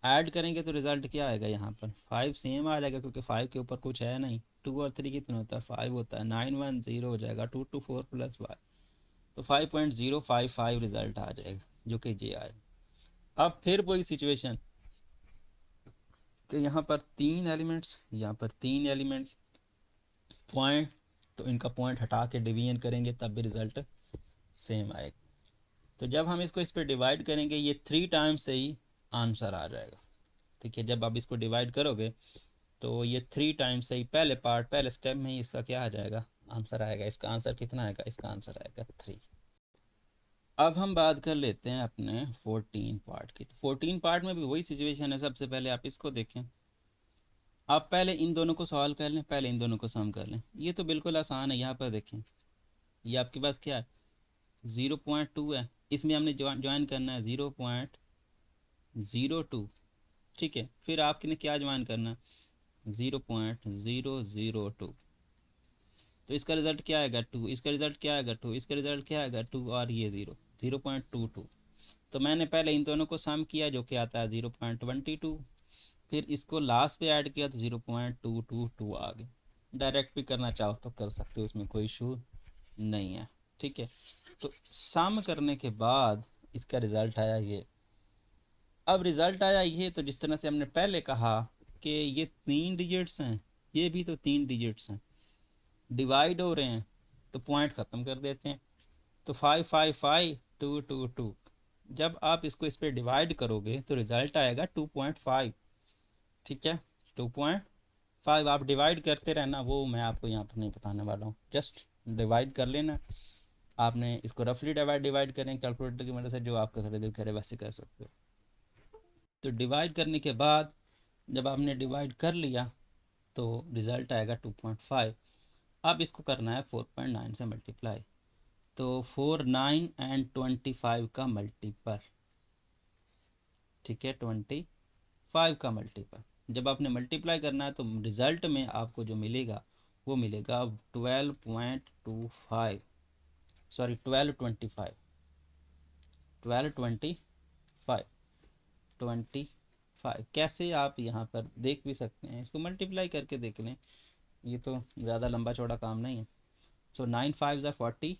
S1: ऐड करेंगे तो रिज़ल्ट क्या आएगा, यहाँ पर 5 सेम आ जाएगा क्योंकि 5 के ऊपर कुछ है नहीं। 2 और 3 कितना होता है, 5 होता है, 910 हो जाएगा, 2 2 4 प्लस 5, तो 5.055 रिज़ल्ट आ जाएगा जो कि जे आए। अब फिर वही सिचुएशन कि यहाँ पर 3 एलिमेंट्स, यहाँ पर 3 एलिमेंट्स पॉइंट, तो इनका पॉइंट हटा के डिवीजन करेंगे तब भी रिज़ल्ट सेम आएगा। तो जब हम इसको इस पर डिवाइड करेंगे ये 3 टाइम्स से ही आंसर आ जाएगा। ठीक है, जब आप इसको डिवाइड करोगे तो ये 3 टाइम्स से ही पहले स्टेप में ही इसका क्या आ जाएगा, आंसर आएगा। इसका आंसर कितना आएगा, इसका आंसर आएगा 3। अब हम बात कर लेते हैं अपने 14 पार्ट की। तो 14 पार्ट में भी वही सिचुएशन है। सबसे पहले आप इसको देखें, आप पहले इन दोनों को सॉल्व कर लें, पहले इन दोनों को सम कर लें। ये तो बिल्कुल आसान है। यहाँ पर देखें, ये आपके पास क्या है, 0.2 है, इसमें हमने ज्वाइन करना है 0.02, ठीक है। फिर आपने क्या ज्वाइन करना है 0.002, तो इसका रिजल्ट क्या आएगा 2, इसका रिजल्ट क्या आएगा 2, इसका रिजल्ट क्या आएगा 2 और ये 0.22। तो मैंने पहले इन दोनों को सम किया जो कि आता है 0.22, फिर इसको लास्ट पे ऐड किया तो 0.222 आ गया। डायरेक्ट भी करना चाहो तो कर सकते हो, उसमें कोई इशू नहीं है, ठीक है। तो सम करने के बाद इसका रिज़ल्ट आया ये। अब रिज़ल्ट आया ये, तो जिस तरह से हमने पहले कहा कि ये 3 डिजिट्स हैं, ये भी तो 3 डिजिट्स हैं, डिवाइड हो रहे हैं, तो पॉइंट ख़त्म कर देते हैं। तो 555 222, जब आप इसको इस पर डिवाइड करोगे तो रिज़ल्ट आएगा 2.5, ठीक है। 2.5 आप डिवाइड करते रहना, वो मैं आपको यहाँ पर नहीं बताने वाला हूँ, जस्ट डिवाइड कर लेना। आपने इसको रफली डिवाइड डिवाइड करें कैलकुलेटर की मदद से, जो आपका दिल करे वैसे कर सकते हो। तो डिवाइड करने के बाद जब आपने डिवाइड कर लिया तो रिज़ल्ट आएगा 2.5। अब इसको करना है 4.9 से मल्टीप्लाई, तो 4 9 एंड 25 का मल्टीपल, ठीक है, 25 का मल्टीपल। जब आपने मल्टीप्लाई करना है तो रिज़ल्ट में आपको जो मिलेगा वो मिलेगा 12.25, सॉरी 1225, 1225, 25। कैसे आप यहाँ पर देख भी सकते हैं, इसको मल्टीप्लाई करके देख लें, ये तो ज़्यादा लंबा चौड़ा काम नहीं है। सो 9 5 ज़ा 45,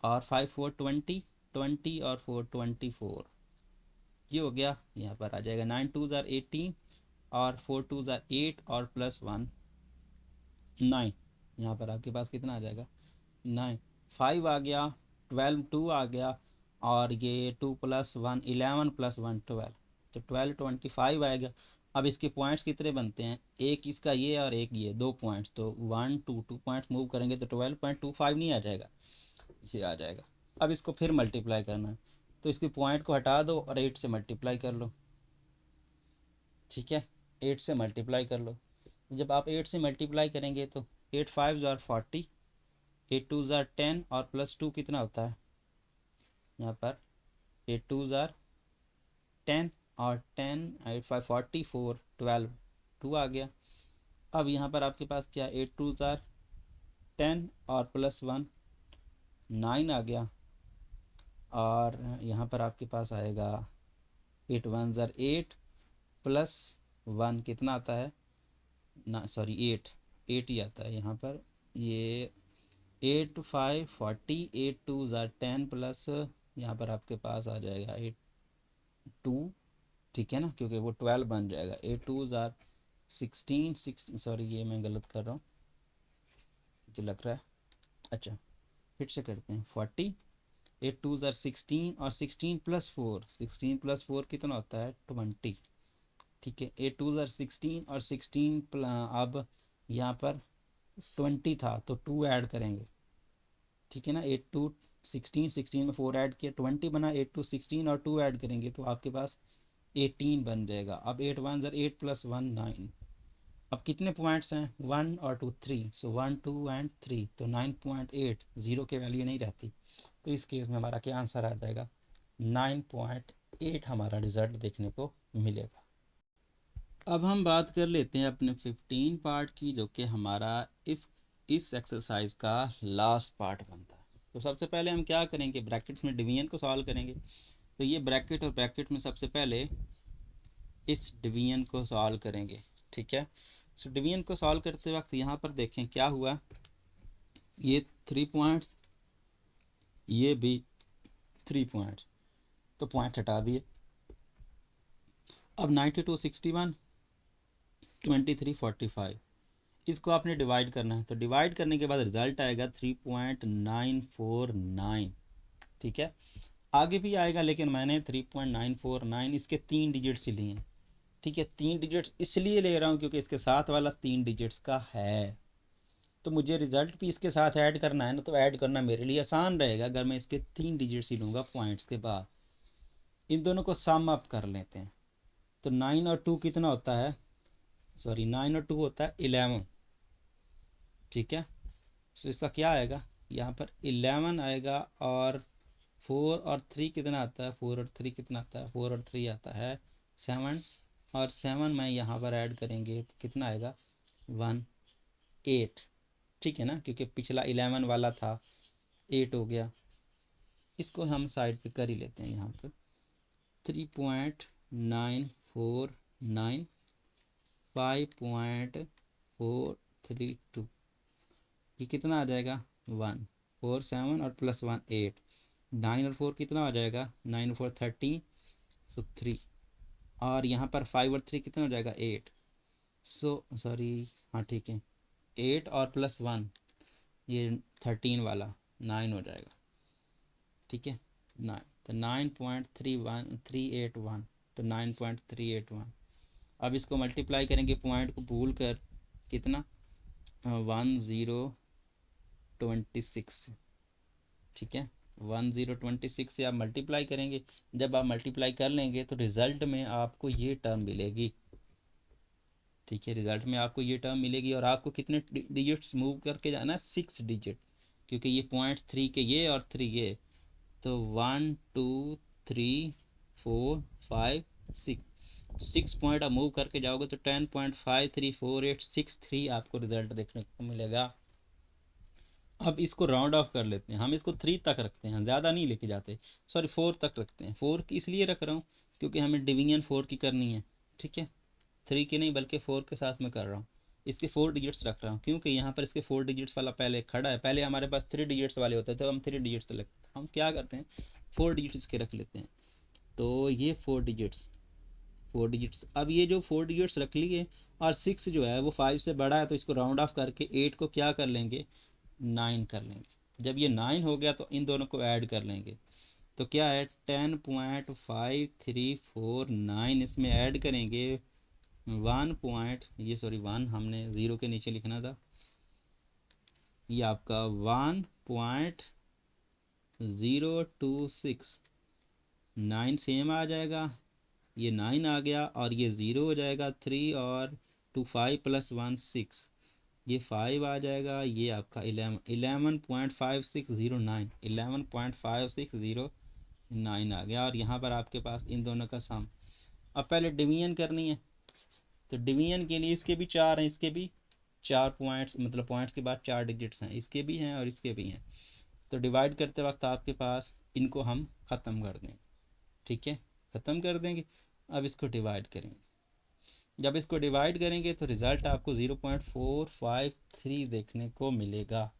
S1: और 5 4 20, 20 और 4 24, ये हो गया। यहाँ पर आ जाएगा 9 2 ज़ा 18, और 4 2 ज़ा 8, और प्लस 1 9। यहाँ पर आपके पास कितना आ जाएगा 9, 5 आ गया, 12 2 आ गया, और ये 2 प्लस 1 11 प्लस 1 12, तो 1225 आएगा। अब इसके पॉइंट्स कितने बनते हैं, एक इसका ये और एक ये, 2 पॉइंट्स, तो 1 2 2 पॉइंट्स मूव करेंगे तो 12.25 नहीं आ जाएगा, ये आ जाएगा। अब इसको फिर मल्टीप्लाई करना है, तो इसके पॉइंट को हटा दो और 8 से मल्टीप्लाई कर लो, ठीक है, 8 से मल्टीप्लाई कर लो। जब आप 8 से मल्टीप्लाई करेंगे तो 8 5 ज़ार 40, 8 2 ज़ार 10, और प्लस 2 कितना होता है यहाँ पर, 8 2 ज़ार 10, और 10 8 5 44, 12 2 आ गया। अब यहाँ पर आपके पास क्या, 8 2 ज़ार 10, और प्लस 1 9 आ गया, और यहाँ पर आपके पास आएगा 8 1 ज़ार 8, प्लस 1 कितना आता है ना, सॉरी 8, 8 ही आता है यहाँ पर। ये 8 5 40, 8 2 ज़ार 10, प्लस यहाँ पर आपके पास आ जाएगा 8 2, ठीक है ना, क्योंकि वो 12 बन जाएगा। 8 2 ज़ार 16 6, सॉरी ये मैं गलत कर रहा हूँ, मुझे लग रहा है, अच्छा फिर से करते हैं 40, 8 2 ज़ार 16, और 16 प्लस 4, 16 प्लस 4 कितना होता है 20, ठीक है। 8 2 ज़ार 16, और 16 अब यहाँ पर 20 था तो 2 ऐड करेंगे, ठीक है ना, 8 2 16, 16 में 4 ऐड किया 20 बना, 8 2 16 और 2 ऐड करेंगे तो आपके पास 18 बन जाएगा। अब 8 1 ज़र 8 प्लस 1 9। अब कितने पॉइंट्स हैं 1 और 2 3, सो 1 2 एंड 3, तो 9.8, ज़ीरो के वैल्यू नहीं रहती, तो इस केस में हमारा क्या आंसर आ जाएगा 9.8 हमारा रिज़ल्ट देखने को मिलेगा। अब हम बात कर लेते हैं अपने 15 पार्ट की, जो कि हमारा इस एक्सरसाइज का लास्ट पार्ट बनता है। तो सबसे पहले हम क्या करेंगे, ब्रैकेट्स में डिवीजन को सॉल्व करेंगे। तो ये ब्रैकेट और ब्रैकेट में सबसे पहले इस डिवीजन को सॉल्व करेंगे, ठीक है। सो डिवीजन को सॉल्व करते वक्त यहाँ पर देखें क्या हुआ, ये 3 पॉइंट्स, ये भी 3 पॉइंट्स, तो पॉइंट हटा दिए। अब 92 61 23 45, इसको आपने डिवाइड करना है, तो डिवाइड करने के बाद रिजल्ट आएगा 3.949, ठीक है। आगे भी आएगा लेकिन मैंने 3.949 इसके 3 डिजिट्स ही लिए हैं, ठीक है। 3 डिजिट्स इसलिए ले रहा हूँ क्योंकि इसके साथ वाला 3 डिजिट्स का है, तो मुझे रिजल्ट भी इसके साथ ऐड करना है ना, तो ऐड करना मेरे लिए आसान रहेगा अगर मैं इसके 3 डिजिट्स ही लूँगा पॉइंट्स के बाद। इन दोनों को सम अप कर लेते हैं, तो 9 और 2 कितना होता है, सॉरी 9 और 2 होता है 11, ठीक है। तो इसका क्या आएगा यहाँ पर 11 आएगा और 4 और 3 कितना आता है, 4 और 3 कितना आता है, 4 और 3 आता है 7, और 7 में यहाँ पर ऐड करेंगे तो कितना आएगा 1 8। ठीक है ना, क्योंकि पिछला 11 वाला था 8 हो गया। इसको हम साइड पे कर ही लेते हैं। यहाँ पर 3.949 5.432 ये कितना आ जाएगा 1 4 7 और प्लस 1 8, 9 और 4 कितना हो जाएगा 9 और 4 13, सो 3, और यहाँ पर 5 और 3 कितना हो जाएगा 8, सो सॉरी हाँ ठीक है 8 और प्लस 1 ये 13 वाला 9 हो जाएगा। ठीक है 9, तो 9.381 तो 9.381। अब इसको मल्टीप्लाई करेंगे पॉइंट को भूल कर, कितना 1026। ठीक है 1026 से आप मल्टीप्लाई करेंगे। जब आप मल्टीप्लाई कर लेंगे तो रिज़ल्ट में आपको ये टर्म मिलेगी। ठीक है, रिज़ल्ट में आपको ये टर्म मिलेगी, और आपको कितने डिजिट्स मूव करके जाना है 6 डिजिट, क्योंकि ये पॉइंट्स 3 के ये और 3 ये, तो 1 2 3 4 5 6, तो 6 पॉइंट आप मूव करके जाओगे तो 10.534863 आपको रिजल्ट देखने को मिलेगा। अब इसको राउंड ऑफ कर लेते हैं, हम इसको 3 तक रखते हैं, ज़्यादा नहीं लेके जाते, सॉरी 4 तक रखते हैं। 4 की इसलिए रख रहा हूँ क्योंकि हमें डिवीजन 4 की करनी है। ठीक है 3 की नहीं बल्कि 4 के साथ में कर रहा हूँ। इसके 4 डिजिट्स रख रहा हूँ क्योंकि यहाँ पर इसके 4 डिजिट्स वाला पहले खड़ा है। पहले हमारे पास 3 डिजिट्स वाले होते थे, तो हम 3 डिजिट्स हम क्या करते हैं 4 डिजिट्स के रख लेते हैं। तो ये 4 डिजिट्स अब ये जो 4 डिजिट्स रख लिए, और 6 जो है वो 5 से बड़ा है, तो इसको राउंड ऑफ करके 8 को क्या कर लेंगे 9 कर लेंगे। जब ये 9 हो गया तो इन दोनों को ऐड कर लेंगे, तो क्या है 10.5349 इसमें ऐड करेंगे 1 पॉइंट, ये सॉरी 1 हमने 0 के नीचे लिखना था, ये आपका 1.026, 9 सेम आ जाएगा, ये 9 आ गया और ये 0 हो जाएगा 3 और 2 5 प्लस 1 6, ये 5 आ जाएगा, ये आपका 11.5609 11.5609 आ गया। और यहाँ पर आपके पास इन दोनों का सम। अब पहले डिवीजन करनी है, तो डिवीजन के लिए इसके भी 4 हैं, इसके भी 4 पॉइंट्स, मतलब पॉइंट्स के बाद 4 डिजिट्स हैं, इसके भी हैं और इसके भी हैं। तो डिवाइड करते वक्त आपके पास इनको हम ख़त्म कर देंगे। ठीक है ख़त्म कर देंगे। अब इसको डिवाइड करेंगे, जब इसको डिवाइड करेंगे तो रिज़ल्ट आपको 0.453 देखने को मिलेगा।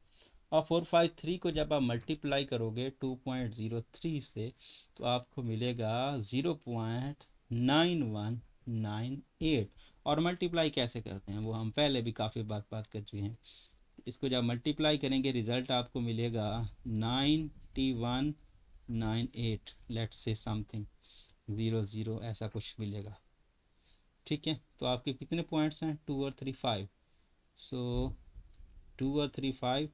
S1: और 453 को जब आप मल्टीप्लाई करोगे 2.03 से तो आपको मिलेगा 0.9198। और मल्टीप्लाई कैसे करते हैं वो हम पहले भी काफ़ी बात कर चुके हैं। इसको जब मल्टीप्लाई करेंगे रिज़ल्ट आपको मिलेगा 9198, लेट्स से समथिंग 00 ऐसा कुछ मिलेगा। ठीक है, तो आपके कितने पॉइंट्स हैं 2 और 3 5, सो 2 और 3 5,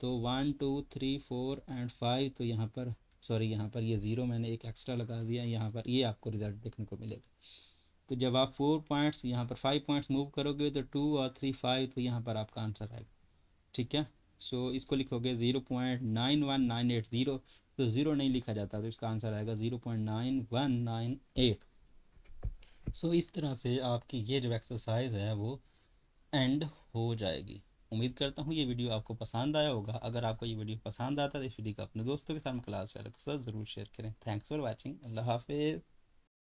S1: तो 1 2 3 4 एंड 5, तो यहाँ पर सॉरी यहाँ पर ये 0 मैंने एक एक्स्ट्रा लगा दिया, यहाँ पर ये आपको रिजल्ट देखने को मिलेगा। तो जब आप 4 पॉइंट्स यहाँ पर 5 पॉइंट्स मूव करोगे तो 2 और 3 5, तो यहाँ पर आपका आंसर आएगा। ठीक है, सो इसको लिखोगे 0.91980, तो 0 नहीं लिखा जाता, तो इसका आंसर आएगा 0.9198। सो इस तरह से आपकी ये जो एक्सरसाइज है वो एंड हो जाएगी। उम्मीद करता हूँ ये वीडियो आपको पसंद आया होगा। अगर आपको ये वीडियो पसंद आता है तो इस वीडियो को अपने दोस्तों के साथ, क्लास वालों के साथ ज़रूर शेयर करें। Thanks for watching. अल्लाह हाफिज़।